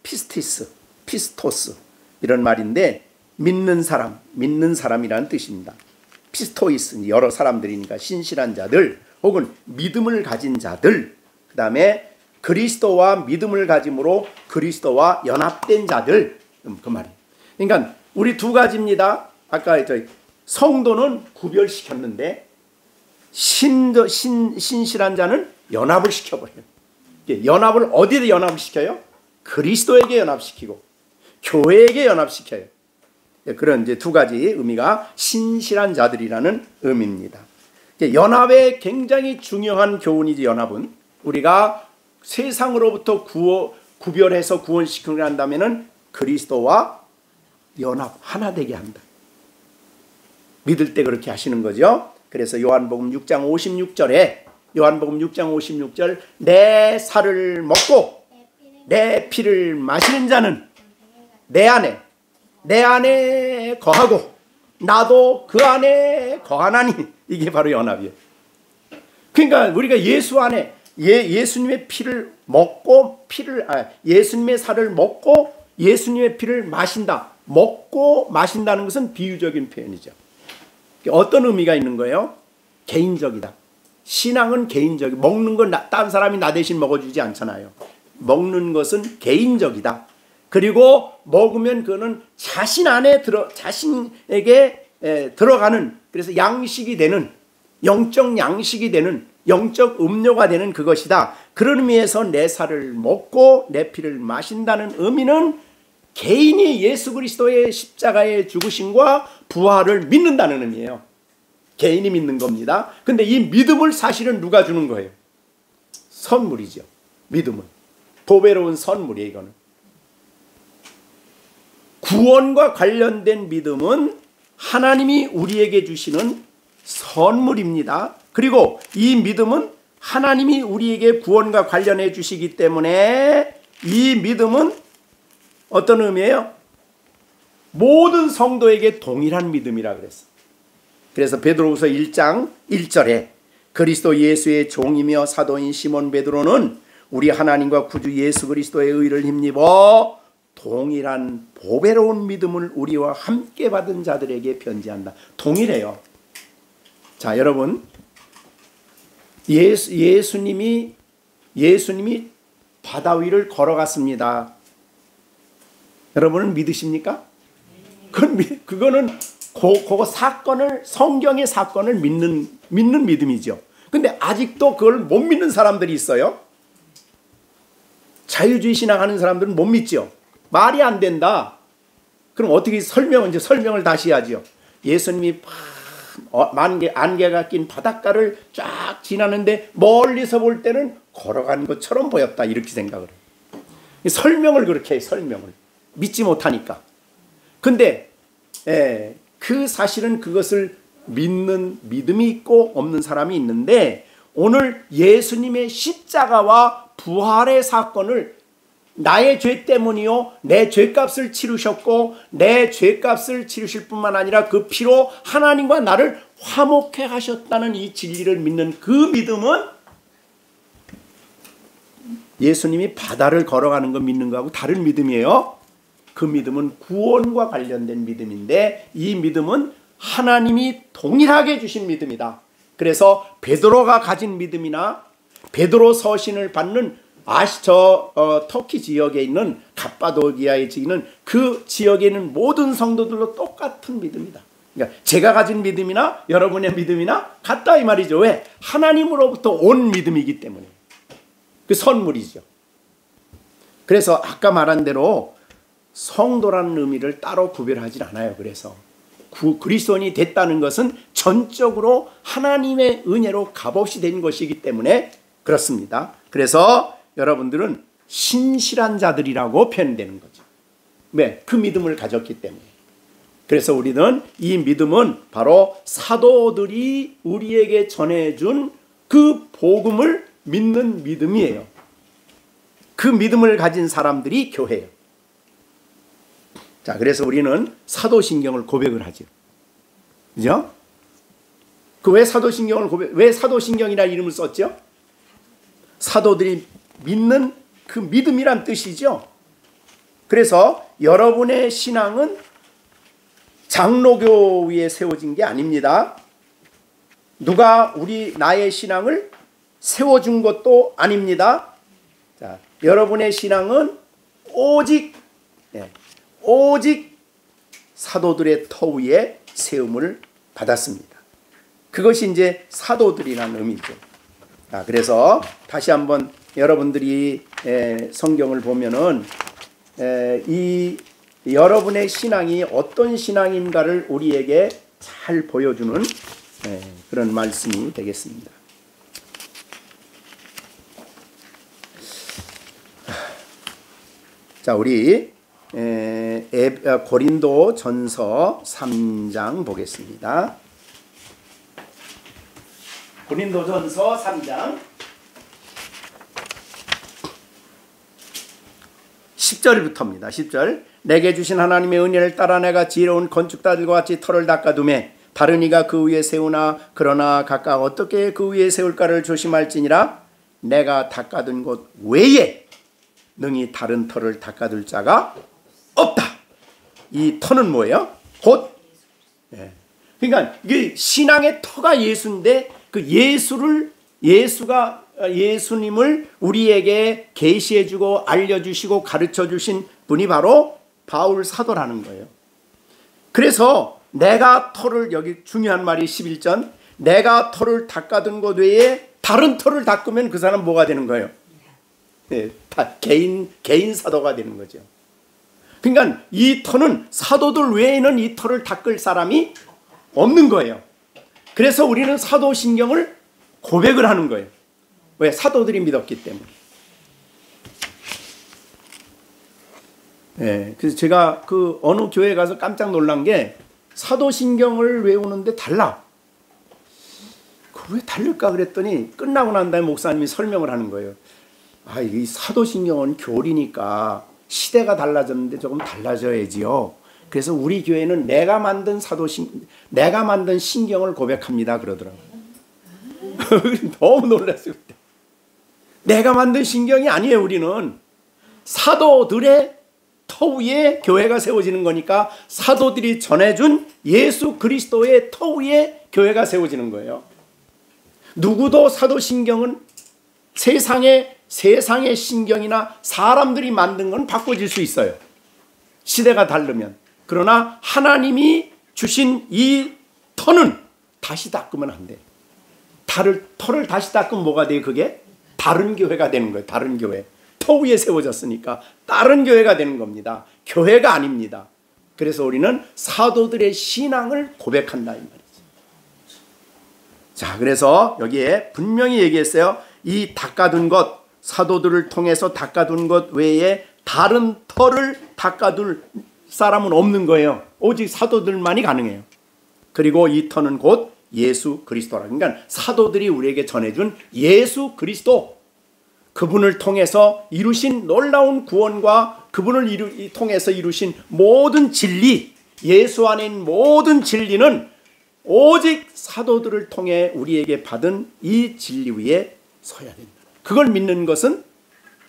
Speaker 1: 피스토스 이런 말인데 믿는 사람이라는 뜻입니다. 피스토이스 여러 사람들이니까 신실한 자들 혹은 믿음을 가진 자들. 그 다음에 그리스도와 믿음을 가짐으로 그리스도와 연합된 자들. 그 말이에요. 그러니까 우리 두 가지입니다. 아까 성도는 구별시켰는데 신실한 자는 연합을 시켜버려요. 연합을 어디에 연합을 시켜요? 그리스도에게 연합시키고. 교회에게 연합시켜요. 그런 이제 두 가지 의미가 신실한 자들이라는 의미입니다. 연합의 굉장히 중요한 교훈이지. 연합은 우리가 세상으로부터 구별해서 구원시키려 한다면은 그리스도와 연합 하나 되게 한다. 믿을 때 그렇게 하시는 거죠. 그래서 요한복음 6장 56절 내 살을 먹고 내 피를 마시는 자는 내 안에 거하고 나도 그 안에 거하나니. 이게 바로 연합이에요. 그러니까 우리가 예수 안에 예수님의 피를 먹고 예수님의 살을 먹고 예수님의 피를 마신다. 먹고 마신다는 것은 비유적인 표현이죠. 어떤 의미가 있는 거예요? 개인적이다. 신앙은 개인적이. 먹는 건 다른 사람이 나 대신 먹어주지 않잖아요. 먹는 것은 개인적이다. 그리고 먹으면 그거는 자신에게 들어가는, 그래서 양식이 되는, 영적 양식이 되는, 영적 음료가 되는 그것이다. 그런 의미에서 내 살을 먹고 내 피를 마신다는 의미는 개인이 예수 그리스도의 십자가의 죽으심과 부활을 믿는다는 의미예요. 개인이 믿는 겁니다. 근데 이 믿음을 사실은 누가 주는 거예요? 선물이죠. 믿음은 보배로운 선물이에요. 이거는 구원과 관련된 믿음은 하나님이 우리에게 주시는 선물입니다. 그리고 이 믿음은 하나님이 우리에게 구원과 관련해 주시기 때문에 이 믿음은 어떤 의미예요? 모든 성도에게 동일한 믿음이라 그랬어. 그래서 베드로후서 1장 1절에 그리스도 예수의 종이며 사도인 시몬 베드로는 우리 하나님과 구주 예수 그리스도의 의를 힘입어 동일한 보배로운 믿음을 우리와 함께 받은 자들에게 편지한다. 동일해요. 자, 여러분, 예수님이 바다 위를 걸어갔습니다. 여러분은 믿으십니까? 그거는 그거 사건을, 성경의 사건을 믿는 믿음이죠. 근데 아직도 그걸 못 믿는 사람들이 있어요. 자유주의 신앙하는 사람들은 못 믿죠. 말이 안 된다. 그럼 어떻게 설명을 다시 하죠. 예수님이 안개가 낀 바닷가를 쫙 지나는데 멀리서 볼 때는 걸어간 것처럼 보였다. 이렇게 생각을 해요. 설명을 그렇게 해요. 설명을. 믿지 못하니까. 근데 그 사실은 그것을 믿는 믿음이 있고 없는 사람이 있는데, 오늘 예수님의 십자가와 부활의 사건을 나의 죄 때문이요 내 죄값을 치르셨고 내 죄값을 치르실 뿐만 아니라 그 피로 하나님과 나를 화목해 하셨다는 이 진리를 믿는 그 믿음은 예수님이 바다를 걸어가는 거 믿는 거하고 다른 믿음이에요. 그 믿음은 구원과 관련된 믿음인데, 이 믿음은 하나님이 동일하게 주신 믿음이다. 그래서 베드로가 가진 믿음이나 베드로 서신을 받는 터키 지역에 있는 갑바도기아에 있는 그 지역에 있는 모든 성도들로 똑같은 믿음이다. 그러니까 제가 가진 믿음이나 여러분의 믿음이나 같다 이 말이죠. 왜? 하나님으로부터 온 믿음이기 때문에. 그 선물이죠. 그래서 아까 말한 대로 성도라는 의미를 따로 구별하지 않아요. 그래서 그리스도인이 됐다는 것은 전적으로 하나님의 은혜로 값없이 된 것이기 때문에 그렇습니다. 그래서 여러분들은 신실한 자들이라고 표현되는 거죠. 왜? 그 믿음을 가졌기 때문에. 그래서 우리는 이 믿음은 바로 사도들이 우리에게 전해준 그 복음을 믿는 믿음이에요. 그 믿음을 가진 사람들이 교회예요. 자, 그래서 우리는 사도신경을 고백을 하죠. 그죠? 왜 사도신경이라는 이름을 썼죠? 사도들이 믿는 그 믿음이란 뜻이죠. 그래서 여러분의 신앙은 장로교 위에 세워진 게 아닙니다. 누가 나의 신앙을 세워준 것도 아닙니다. 자, 여러분의 신앙은 오직 사도들의 터 위에 세움을 받았습니다. 그것이 이제 사도들이라는 의미죠. 자, 그래서 다시 한번 여러분들이 성경을 보면은 이 여러분의 신앙이 어떤 신앙인가를 우리에게 잘 보여주는 그런 말씀이 되겠습니다. 자, 우리 고린도 전서 3장 보겠습니다. 고린도 전서 3장 10절부터입니다. 10절. 내게 주신 하나님의 은혜를 따라 내가 지혜로운 건축자들과 같이 터를 닦아두매 다른 이가 그 위에 세우나 그러나 각각 어떻게 그 위에 세울까를 조심할지니라. 내가 닦아둔 곳 외에 능히 다른 터를 닦아둘 자가 없다. 이 터는 뭐예요? 곧 그러니까 이게 신앙의 터가 예수인데 그 예수님을 우리에게 계시해주고 알려주시고 가르쳐주신 분이 바로 바울 사도라는 거예요. 그래서 내가 터를, 여기 중요한 말이 11절, 내가 터를 닦아둔 것 외에 다른 터를 닦으면 그 사람 뭐가 되는 거예요? 다 개인 사도가 되는 거죠. 그러니까 이 터는 사도들 외에는 이 터를 닦을 사람이 없는 거예요. 그래서 우리는 사도신경을 고백을 하는 거예요. 왜? 사도들이 믿었기 때문에. 그래서 제가 그 어느 교회 가서 깜짝 놀란 게 사도신경을 외우는데 달라. 왜 다를까 그랬더니 끝나고 난 다음에 목사님이 설명을 하는 거예요. 이 사도신경은 교리니까 시대가 달라졌는데 조금 달라져야지요. 그래서 우리 교회는 내가 만든 신경을 고백합니다 그러더라고요. 너무 놀랐어요. 내가 만든 신경이 아니에요. 우리는 사도들의 터 위에 교회가 세워지는 거니까 사도들이 전해준 예수 그리스도의 터 위에 교회가 세워지는 거예요. 누구도 사도신경은 세상의 신경이나 사람들이 만든 건 바꿔질 수 있어요. 시대가 다르면. 그러나 하나님이 주신 이 터는 다시 닦으면 안 돼. 터를 다시 닦으면 뭐가 돼요? 그게 다른 교회가 되는 거예요. 다른 교회. 터 위에 세워졌으니까 다른 교회가 되는 겁니다. 교회가 아닙니다. 그래서 우리는 사도들의 신앙을 고백한다 이 말이죠. 자, 그래서 여기에 분명히 얘기했어요. 이 닦아둔 것, 사도들을 통해서 닦아둔 것 외에 다른 터를 닦아둘 사람은 없는 거예요. 오직 사도들만이 가능해요. 그리고 이 터는 곧 예수 그리스도라. 그러니까 사도들이 우리에게 전해준 예수 그리스도, 그분을 통해서 이루신 놀라운 구원과 그분을 통해서 이루신 모든 진리, 예수 안에 있는 모든 진리는 오직 사도들을 통해 우리에게 받은 이 진리 위에 서야 된다. 그걸 믿는 것은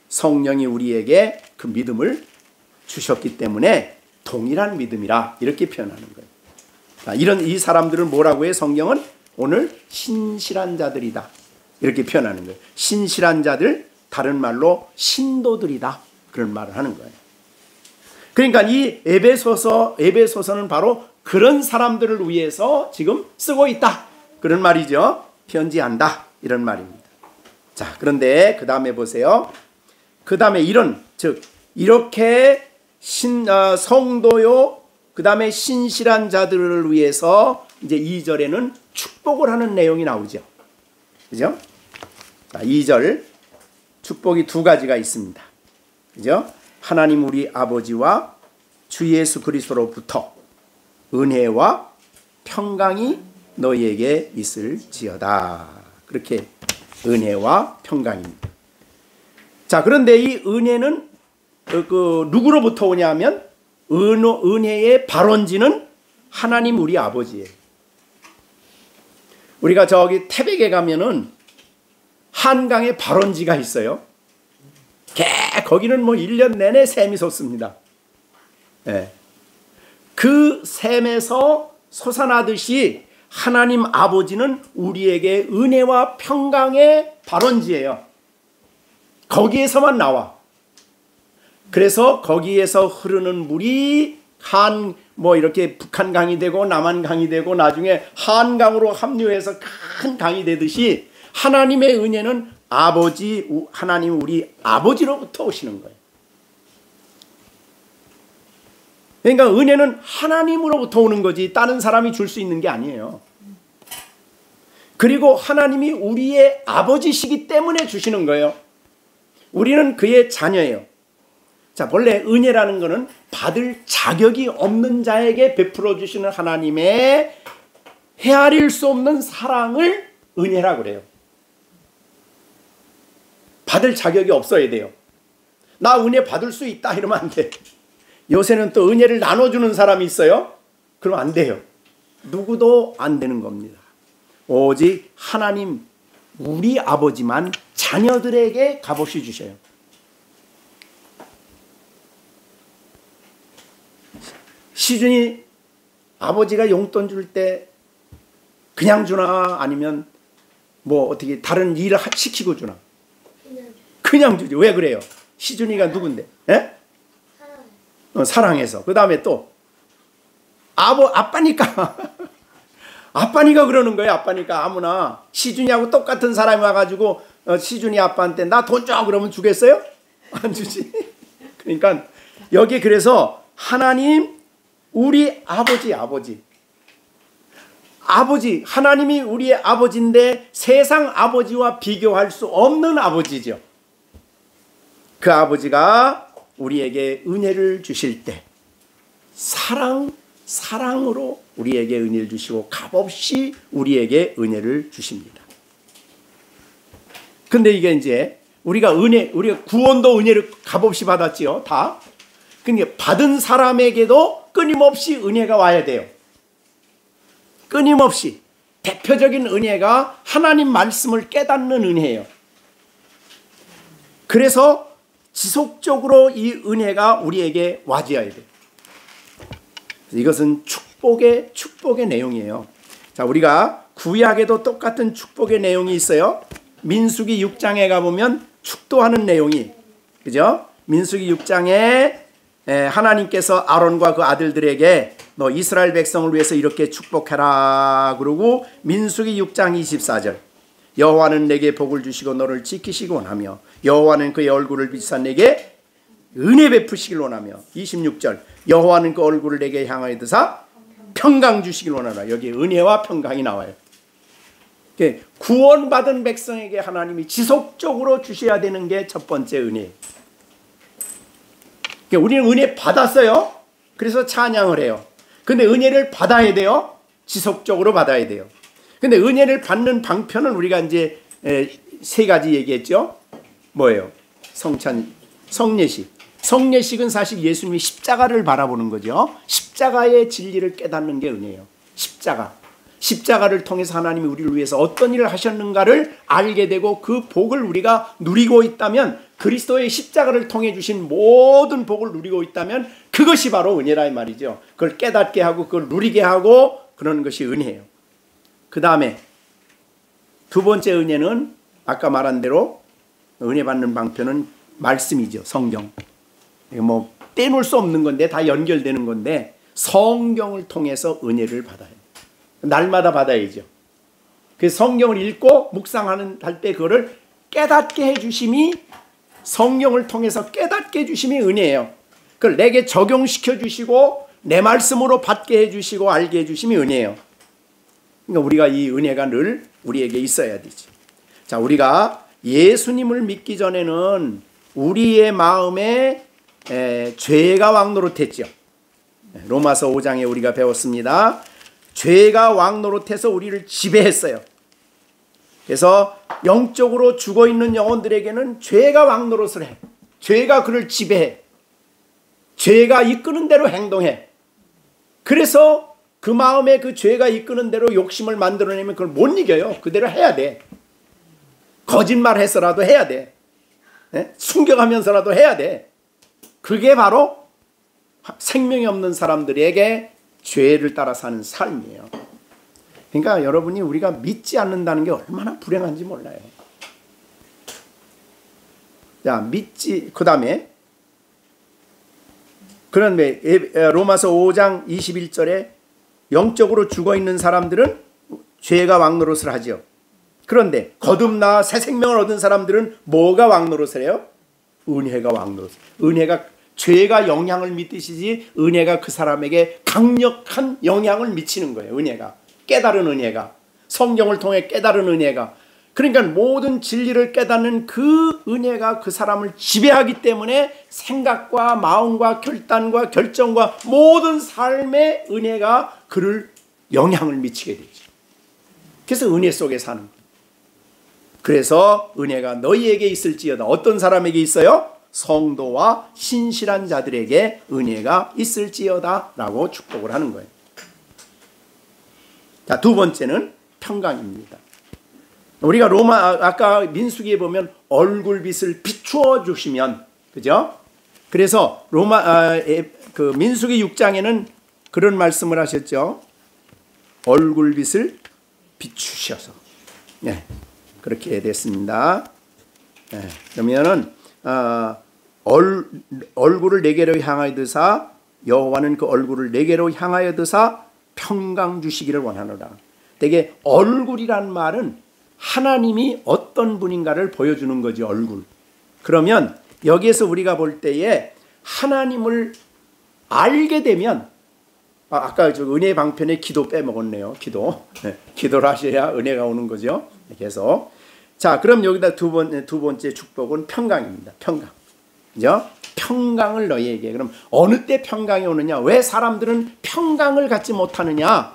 Speaker 1: 성령이 우리에게 그 믿음을 주셨기 때문에 동일한 믿음이라 이렇게 표현하는 거예요. 이 사람들을 뭐라고 해? 성경은 오늘 신실한 자들이다 이렇게 표현하는 거예요. 신실한 자들, 다른 말로 신도들이다 그런 말을 하는 거예요. 그러니까 이 에베소서는 바로 그런 사람들을 위해서 지금 쓰고 있다 그런 말이죠. 편지한다 이런 말입니다. 자, 그런데 그 다음에 보세요. 그 다음에 이렇게 성도요, 그 다음에 신실한 자들을 위해서 이제 2절에는 축복을 하는 내용이 나오죠. 그죠? 자, 2절 축복이 두 가지가 있습니다. 그죠? 하나님 우리 아버지와 주 예수 그리스도로부터 은혜와 평강이 너희에게 있을지어다. 그렇게 은혜와 평강입니다. 자, 그런데 이 은혜는 누구로부터 오냐면 은혜의 발원지는 하나님 우리 아버지예요. 우리가 저기 태백에 가면은 한강에 발원지가 있어요. 거기는 뭐 1년 내내 샘이 솟습니다. 그 샘에서 솟아나듯이 하나님 아버지는 우리에게 은혜와 평강의 발원지예요. 거기에서만 나와. 그래서 거기에서 흐르는 물이 이렇게 북한강이 되고 남한강이 되고 나중에 한강으로 합류해서 큰 강이 되듯이 하나님의 은혜는 하나님 우리 아버지로부터 오시는 거예요. 그러니까 은혜는 하나님으로부터 오는 거지 다른 사람이 줄 수 있는 게 아니에요. 그리고 하나님이 우리의 아버지시기 때문에 주시는 거예요. 우리는 그의 자녀예요. 자, 원래 은혜라는 것은 받을 자격이 없는 자에게 베풀어 주시는 하나님의 헤아릴 수 없는 사랑을 은혜라고 그래요. 받을 자격이 없어야 돼요. 나 은혜 받을 수 있다 이러면 안 돼. 요새는 또 은혜를 나눠주는 사람이 있어요. 그럼 안 돼요. 누구도 안 되는 겁니다. 오직 하나님 우리 아버지만 자녀들에게 값없이 주셔요. 시준이 아버지가 용돈 줄 때 그냥 주나 아니면 뭐 어떻게 다른 일을 시키고 주나? 그냥 주죠. 왜 그래요? 시준이가 누군데? 예? 사랑해서. 그 다음에 또 아빠니까 아빠니까 그러는 거예요. 아빠니까. 아무나 시준이하고 똑같은 사람이 와가지고 시준이 아빠한테 나 돈 줘 그러면 주겠어요? 안 주지. 그러니까 여기 그래서 하나님 우리 아버지 하나님이 우리의 아버지인데 세상 아버지와 비교할 수 없는 아버지죠. 그 아버지가 우리에게 은혜를 주실 때 사랑으로 우리에게 은혜를 주시고 값없이 우리에게 은혜를 주십니다. 근데 이게 이제 우리가 구원도 은혜를 값없이 받았지요. 다. 근데 받은 사람에게도 끊임없이 은혜가 와야 돼요. 끊임없이. 대표적인 은혜가 하나님 말씀을 깨닫는 은혜예요. 그래서 지속적으로 이 은혜가 우리에게 와줘야 돼요. 이것은 축복의 내용이에요. 자, 우리가 구약에도 똑같은 축복의 내용이 있어요. 민수기 6장에 가보면 축도하는 내용이, 그죠? 민수기 6장에 하나님께서 아론과 그 아들들에게 너 이스라엘 백성을 위해서 이렇게 축복해라 그러고 민수기 6장 24절 여호와는 내게 복을 주시고 너를 지키시기 원하며 여호와는 그의 얼굴을 비추사 내게 은혜 베푸시길 원하며 26절 여호와는 그 얼굴을 내게 향하여 드사 평강 주시길 원하라. 여기 은혜와 평강이 나와요. 구원받은 백성에게 하나님이 지속적으로 주셔야 되는 게 첫 번째 은혜예요. 우리는 은혜 받았어요. 그래서 찬양을 해요. 근데 은혜를 받아야 돼요. 지속적으로 받아야 돼요. 근데 은혜를 받는 방편은 우리가 이제 세 가지 얘기했죠. 뭐예요? 성례식. 성례식은 사실 예수님이 십자가를 바라보는 거죠. 십자가의 진리를 깨닫는 게 은혜예요. 십자가를 통해서 하나님이 우리를 위해서 어떤 일을 하셨는가를 알게 되고 그 복을 우리가 누리고 있다면, 그리스도의 십자가를 통해 주신 모든 복을 누리고 있다면 그것이 바로 은혜라 이 말이죠. 그걸 깨닫게 하고 그걸 누리게 하고 그러는 것이 은혜예요. 그 다음에 두 번째 은혜는 아까 말한 대로 은혜 받는 방편은 말씀이죠. 성경. 뭐 떼놓을 수 없는 건데 다 연결되는 건데 성경을 통해서 은혜를 받아요. 날마다 받아야죠. 그 성경을 읽고 묵상하는 할 때 그거를 깨닫게 해주심이, 성경을 통해서 깨닫게 해주심이 은혜예요. 그걸 내게 적용시켜 주시고 내 말씀으로 받게 해주시고 알게 해주심이 은혜예요. 그러니까 우리가 이 은혜가 늘 우리에게 있어야 되지. 자, 우리가 예수님을 믿기 전에는 우리의 마음에 죄가 왕노릇했죠. 로마서 5장에 우리가 배웠습니다. 죄가 왕노릇해서 우리를 지배했어요. 그래서 영적으로 죽어있는 영혼들에게는 죄가 왕노릇을 해. 죄가 그를 지배해. 죄가 이끄는 대로 행동해. 그래서 그 마음에 그 죄가 이끄는 대로 욕심을 만들어내면 그걸 못 이겨요. 그대로 해야 돼. 거짓말해서라도 해야 돼. 숨겨가면서라도 해야 돼. 그게 바로 생명이 없는 사람들에게 죄를 따라 사는 삶이에요. 그러니까 여러분이 우리가 믿지 않는다는 게 얼마나 불행한지 몰라요. 자, 그 다음에 그런데 로마서 5장 21절에 영적으로 죽어있는 사람들은 죄가 왕노릇을 하죠. 그런데 거듭나 새 생명을 얻은 사람들은 뭐가 왕노릇을 해요? 은혜가 왕노릇. 은혜가 죄가 영향을 미치지 은혜가 그 사람에게 강력한 영향을 미치는 거예요. 은혜가, 깨달은 은혜가, 성경을 통해 깨달은 은혜가. 그러니까 모든 진리를 깨닫는 그 은혜가 그 사람을 지배하기 때문에 생각과 마음과 결단과 결정과 모든 삶의 은혜가 그를 영향을 미치게 되죠. 그래서 은혜 속에 사는 거예요. 그래서 은혜가 너희에게 있을지어다. 어떤 사람에게 있어요? 성도와 신실한 자들에게 은혜가 있을지어다 라고 축복을 하는 거예요. 자, 두 번째는 평강입니다. 우리가 아까 민수기에 보면 얼굴빛을 비추어 주시면, 그죠? 그래서 민수기 6장에는 그런 말씀을 하셨죠. 얼굴빛을 비추셔서. 네, 그렇게 됐습니다. 네, 그러면은 얼굴을 내게로 향하여 드사, 여호와는 그 얼굴을 내게로 향하여 드사 평강 주시기를 원하노라. 되게 얼굴이란 말은 하나님이 어떤 분인가를 보여주는 거지, 얼굴. 그러면 여기에서 우리가 볼 때에 하나님을 알게 되면, 아까 저 은혜 방편에 기도 빼먹었네요. 기도를 하셔야 은혜가 오는 거죠. 그래서 자, 그럼 여기다 두 번째 축복은 평강입니다. 평강. 그죠? 평강을 너희에게. 그럼 어느 때 평강이 오느냐? 왜 사람들은 평강을 갖지 못하느냐?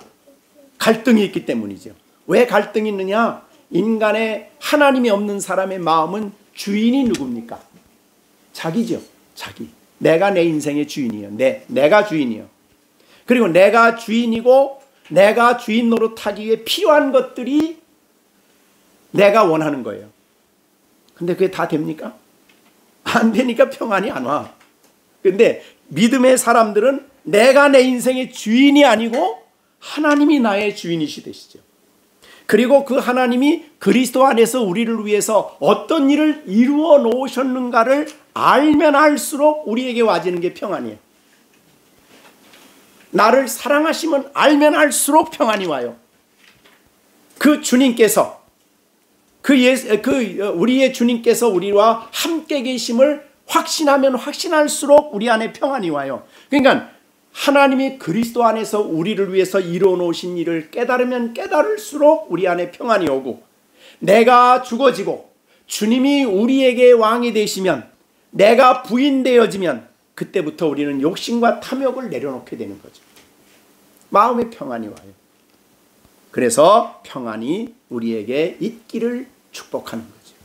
Speaker 1: 갈등이 있기 때문이죠. 왜 갈등이 있느냐? 인간의, 하나님이 없는 사람의 마음은 주인이 누굽니까? 자기죠. 자기. 내가 내 인생의 주인이에요. 내가 주인이에요. 그리고 내가 주인이고 내가 주인 노릇하기 위해 필요한 것들이 내가 원하는 거예요. 근데 그게 다 됩니까? 안 되니까 평안이 안 와. 근데 믿음의 사람들은 내가 내 인생의 주인이 아니고 하나님이 나의 주인이시되시죠. 그리고 그 하나님이 그리스도 안에서 우리를 위해서 어떤 일을 이루어 놓으셨는가를 알면 알수록 우리에게 와지는 게 평안이에요. 나를 사랑하시면 알면 알수록 평안이 와요. 그 주님께서, 우리의 주님께서 우리와 함께 계심을 확신하면 확신할수록 우리 안에 평안이 와요. 그러니까 하나님이 그리스도 안에서 우리를 위해서 이루어 놓으신 일을 깨달으면 깨달을수록 우리 안에 평안이 오고, 내가 죽어지고 주님이 우리에게 왕이 되시면, 내가 부인되어지면 그때부터 우리는 욕심과 탐욕을 내려놓게 되는 거죠. 마음의 평안이 와요. 그래서 평안이 우리에게 있기를 축복하는 거죠.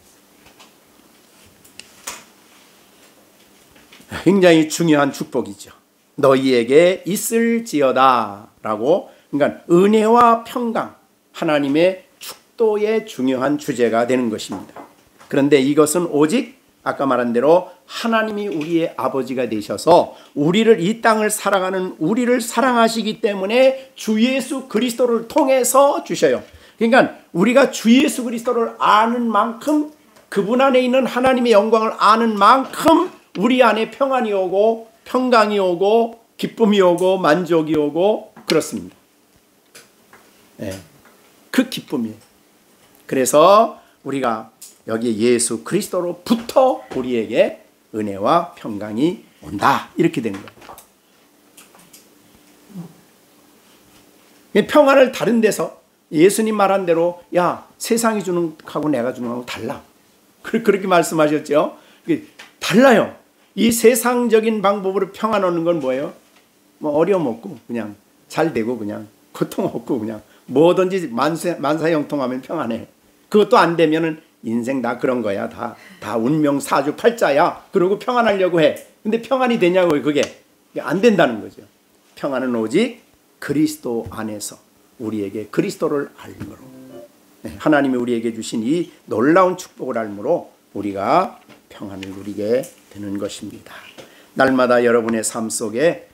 Speaker 1: 굉장히 중요한 축복이죠. 너희에게 있을지어다 라고. 그러니까 은혜와 평강, 하나님의 축도의 중요한 주제가 되는 것입니다. 그런데 이것은 오직 아까 말한 대로 하나님이 우리의 아버지가 되셔서 우리를, 이 땅을 살아가는 우리를 사랑하시기 때문에 주 예수 그리스도를 통해서 주셔요. 그러니까 우리가 주 예수 그리스도를 아는 만큼, 그분 안에 있는 하나님의 영광을 아는 만큼 우리 안에 평안이 오고 평강이 오고 기쁨이 오고 만족이 오고 그렇습니다. 네, 그 기쁨이에요. 그래서 우리가 여기 예수 그리스도로부터 우리에게 은혜와 평강이 온다, 이렇게 되는 거예요. 평안을 다른 데서 예수님 말한 대로, 야, 세상이 주는 거하고 내가 주는 거하고 달라, 그렇게 말씀하셨죠. 달라요. 이 세상적인 방법으로 평안 얻는 건 뭐예요? 뭐 어려움 없고 그냥 잘 되고 그냥 고통 없고 그냥 뭐든지 만사형통하면 평안해. 그것도 안 되면은 인생 다 그런 거야. 다 운명 사주팔자야. 그러고 평안하려고 해. 근데 평안이 되냐고요. 그게 안 된다는 거죠. 평안은 오직 그리스도 안에서 우리에게 그리스도를 알므로, 하나님이 우리에게 주신 이 놀라운 축복을 알므로 우리가 평안을 누리게 되는 것입니다. 날마다 여러분의 삶 속에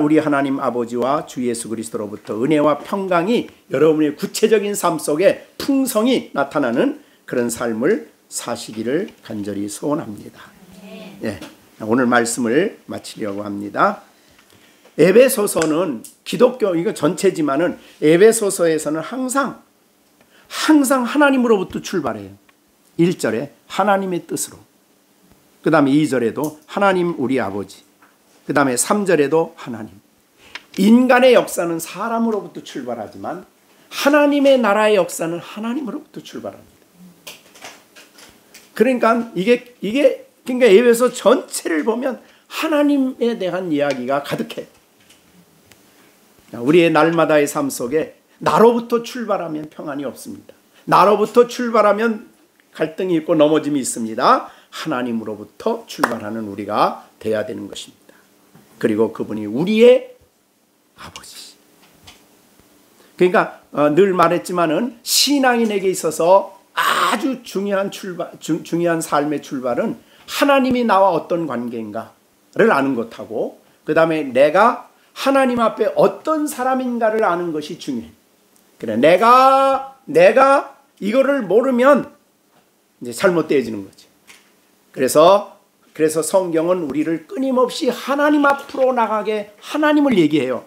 Speaker 1: 우리 하나님 아버지와 주 예수 그리스도로부터 은혜와 평강이 여러분의 구체적인 삶 속에 풍성히 나타나는 그런 삶을 사시기를 간절히 소원합니다. 예, 오늘 말씀을 마치려고 합니다. 에베소서는 기독교, 이거 전체지만은 에베소서에서는 항상 하나님으로부터 출발해요. 1절에 하나님의 뜻으로, 그 다음에 2절에도 하나님 우리 아버지, 그 다음에 3절에도 하나님. 인간의 역사는 사람으로부터 출발하지만 하나님의 나라의 역사는 하나님으로부터 출발합니다. 그러니까 그러니까 에베소 전체를 보면 하나님에 대한 이야기가 가득해. 우리의 날마다의 삶 속에 나로부터 출발하면 평안이 없습니다. 나로부터 출발하면 갈등이 있고 넘어짐이 있습니다. 하나님으로부터 출발하는 우리가 돼야 되는 것입니다. 그리고 그분이 우리의 아버지. 그러니까 늘 말했지만은 신앙인에게 있어서 아주 중요한 삶의 출발은 하나님이 나와 어떤 관계인가를 아는 것하고, 그 다음에 내가 하나님 앞에 어떤 사람인가를 아는 것이 중요해. 그래, 내가 이거를 모르면 이제 잘못되어지는 거지. 그래서 성경은 우리를 끊임없이 하나님 앞으로 나가게 하나님을 얘기해요.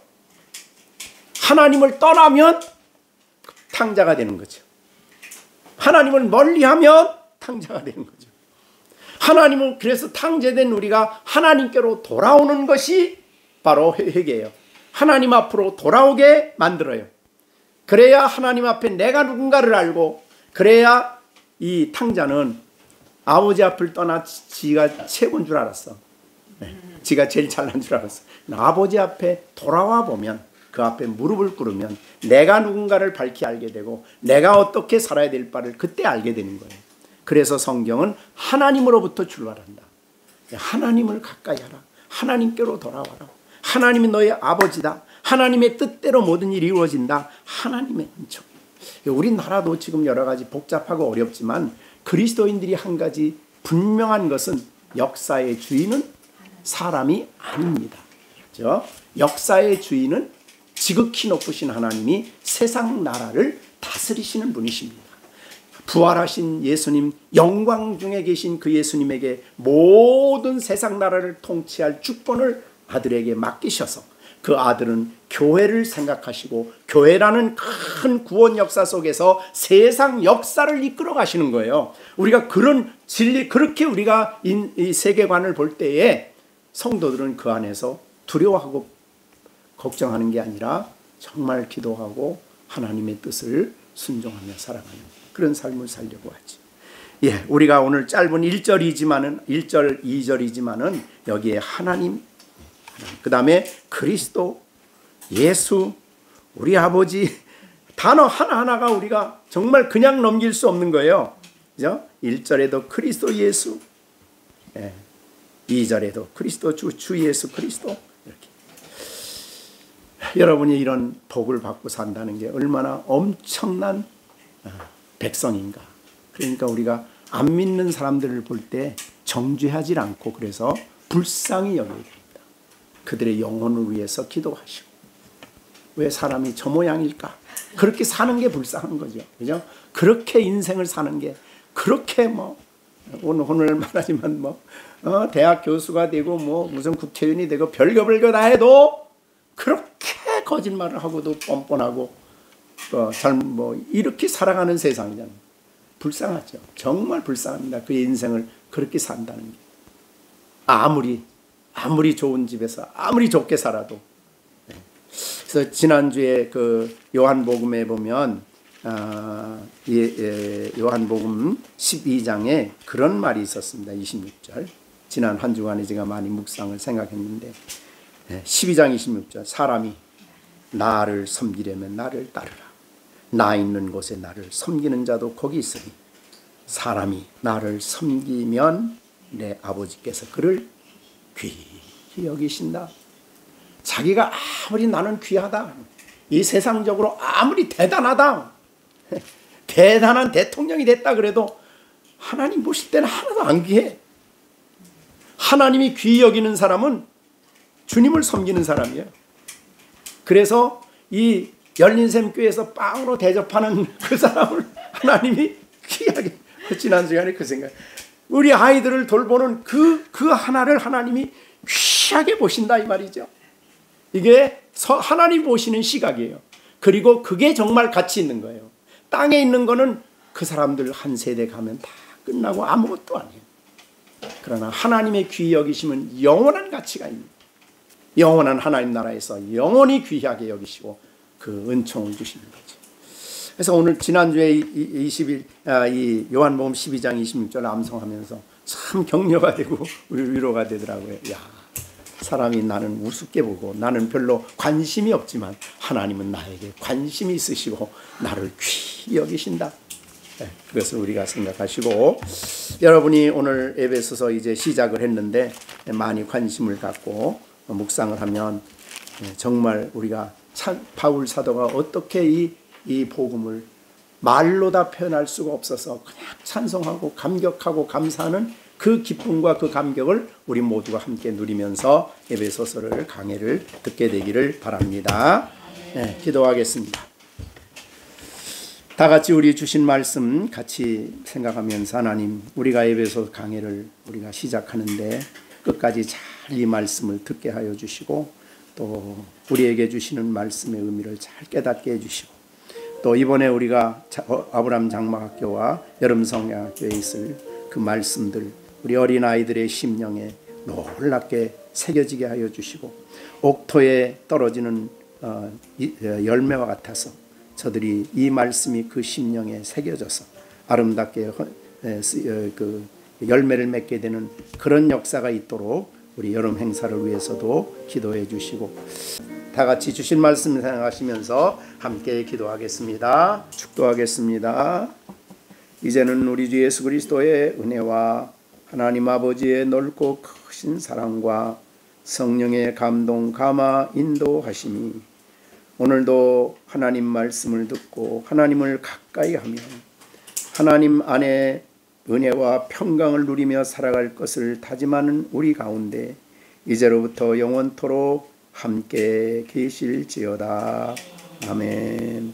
Speaker 1: 하나님을 떠나면 탕자가 되는 거죠. 하나님을 멀리하면 탕자가 되는 거죠. 하나님은 그래서 탕제된 우리가 하나님께로 돌아오는 것이 바로 회개예요. 하나님 앞으로 돌아오게 만들어요. 그래야 하나님 앞에 내가 누군가를 알고, 그래야 이 탕자는 아버지 앞을 떠나 지가 최고인 줄 알았어. 지가 제일 잘난 줄 알았어. 아버지 앞에 돌아와 보면, 그 앞에 무릎을 꿇으면 내가 누군가를 밝히 알게 되고 내가 어떻게 살아야 될 바를 그때 알게 되는 거예요. 그래서 성경은 하나님으로부터 출발한다. 하나님을 가까이 하라. 하나님께로 돌아와라. 하나님이 너의 아버지다. 하나님의 뜻대로 모든 일이 이루어진다. 하나님의 은총. 우리나라도 지금 여러 가지 복잡하고 어렵지만 그리스도인들이 한 가지 분명한 것은 역사의 주인은 사람이 아닙니다. 그렇죠? 역사의 주인은 지극히 높으신 하나님이 세상 나라를 다스리시는 분이십니다. 부활하신 예수님, 영광 중에 계신 그 예수님에게 모든 세상 나라를 통치할 주권을 아들에게 맡기셔서 그 아들은 교회를 생각하시고 교회라는 큰 구원 역사 속에서 세상 역사를 이끌어 가시는 거예요. 우리가 그런 진리, 그렇게 우리가 이 세계관을 볼 때에 성도들은 그 안에서 두려워하고 걱정하는 게 아니라 정말 기도하고 하나님의 뜻을 순종하며 살아가는 그런 삶을 살려고 하지. 예, 우리가 오늘 짧은 1절, 2절이지만은 여기에 하나님, 그 다음에 그리스도, 예수, 우리 아버지, 단어 하나하나가 우리가 정말 그냥 넘길 수 없는 거예요. 그죠? 1절에도 그리스도 예수, 2절에도 그리스도 주 예수 그리스도. 이렇게. 여러분이 이런 복을 받고 산다는 게 얼마나 엄청난 백성인가. 그러니까 우리가 안 믿는 사람들을 볼 때 정죄하지 않고, 그래서 불쌍히 여겨야 됩니다. 그들의 영혼을 위해서 기도하시고. 왜 사람이 저 모양일까? 그렇게 사는 게 불쌍한 거죠. 그죠? 그렇게 인생을 사는 게, 그렇게 오늘 말하지만 대학 교수가 되고 무슨 국회의원이 되고 별거 다 해도 그렇게 거짓말을 하고도 뻔뻔하고 이렇게 살아가는 세상이잖아요. 불쌍하죠. 정말 불쌍합니다. 그의 인생을 그렇게 산다는 게. 아무리 좋은 집에서 아무리 좋게 살아도. 그래서 지난주에 그 요한복음에 보면 요한복음 12장에 그런 말이 있었습니다. 26절. 지난 한 주간에 제가 많이 묵상을 생각했는데 12장 26절. 사람이 나를 섬기려면 나를 따르라. 나 있는 곳에 나를 섬기는 자도 거기 있으니 사람이 나를 섬기면 내 아버지께서 그를 귀히 여기신다. 자기가 아무리 나는 귀하다, 이 세상적으로 아무리 대단하다, 대단한 대통령이 됐다 그래도 하나님 보실 때는 하나도 안 귀해. 하나님이 귀히 여기는 사람은 주님을 섬기는 사람이에요. 그래서 이 열린샘교회에서 빵으로 대접하는 그 사람을 하나님이 귀하게, 지난 시간에 그 생각, 우리 아이들을 돌보는 그 하나를 하나님이 귀하게 보신다 이 말이죠. 이게 하나님 보시는 시각이에요. 그리고 그게 정말 가치 있는 거예요. 땅에 있는 거는 그 사람들 한 세대 가면 다 끝나고 아무것도 아니에요. 그러나 하나님의 귀히 여기심은 영원한 가치가 있는, 영원한 하나님 나라에서 영원히 귀하게 여기시고 그 은총을 주시는 거지. 그래서 오늘 지난주에 이 요한복음 12장 26절 암송하면서 참 격려가 되고 위로가 되더라고요. 야, 사람이 나는 우습게 보고 나는 별로 관심이 없지만 하나님은 나에게 관심이 있으시고 나를 귀히 여기신다. 그것을 우리가 생각하시고, 여러분이 오늘 에베소서 이제 시작을 했는데 많이 관심을 갖고 묵상을 하면 정말 우리가 바울 사도가 어떻게 이 복음을 말로 다 표현할 수가 없어서 그냥 찬송하고 감격하고 감사하는 그 기쁨과 그 감격을 우리 모두가 함께 누리면서 에베소서를 강해를 듣게 되기를 바랍니다. 기도하겠습니다. 다 같이 우리 주신 말씀 같이 생각하면서 하나님, 우리가 에베소 강해를 우리가 시작하는데 끝까지 잘 이 말씀을 듣게 하여 주시고 또 우리에게 주시는 말씀의 의미를 잘 깨닫게 해주시고 또 이번에 우리가 아브라함 장막학교와 여름성야학교에 있을 그 말씀들 우리 어린아이들의 심령에 놀랍게 새겨지게 하여 주시고 옥토에 떨어지는 열매와 같아서 저들이 이 말씀이 그 심령에 새겨져서 아름답게 그 열매를 맺게 되는 그런 역사가 있도록 우리 여름 행사를 위해서도 기도해 주시고 다 같이 주신 말씀 생각하시면서 함께 기도하겠습니다. 축도하겠습니다. 이제는 우리 주 예수 그리스도의 은혜와 하나님 아버지의 넓고 크신 사랑과 성령의 감동 감화 인도하심이 오늘도 하나님 말씀을 듣고 하나님을 가까이 하며 하나님 안에 은혜와 평강을 누리며 살아갈 것을 다짐하는 우리 가운데 이제로부터 영원토록 함께 계실지어다. 아멘.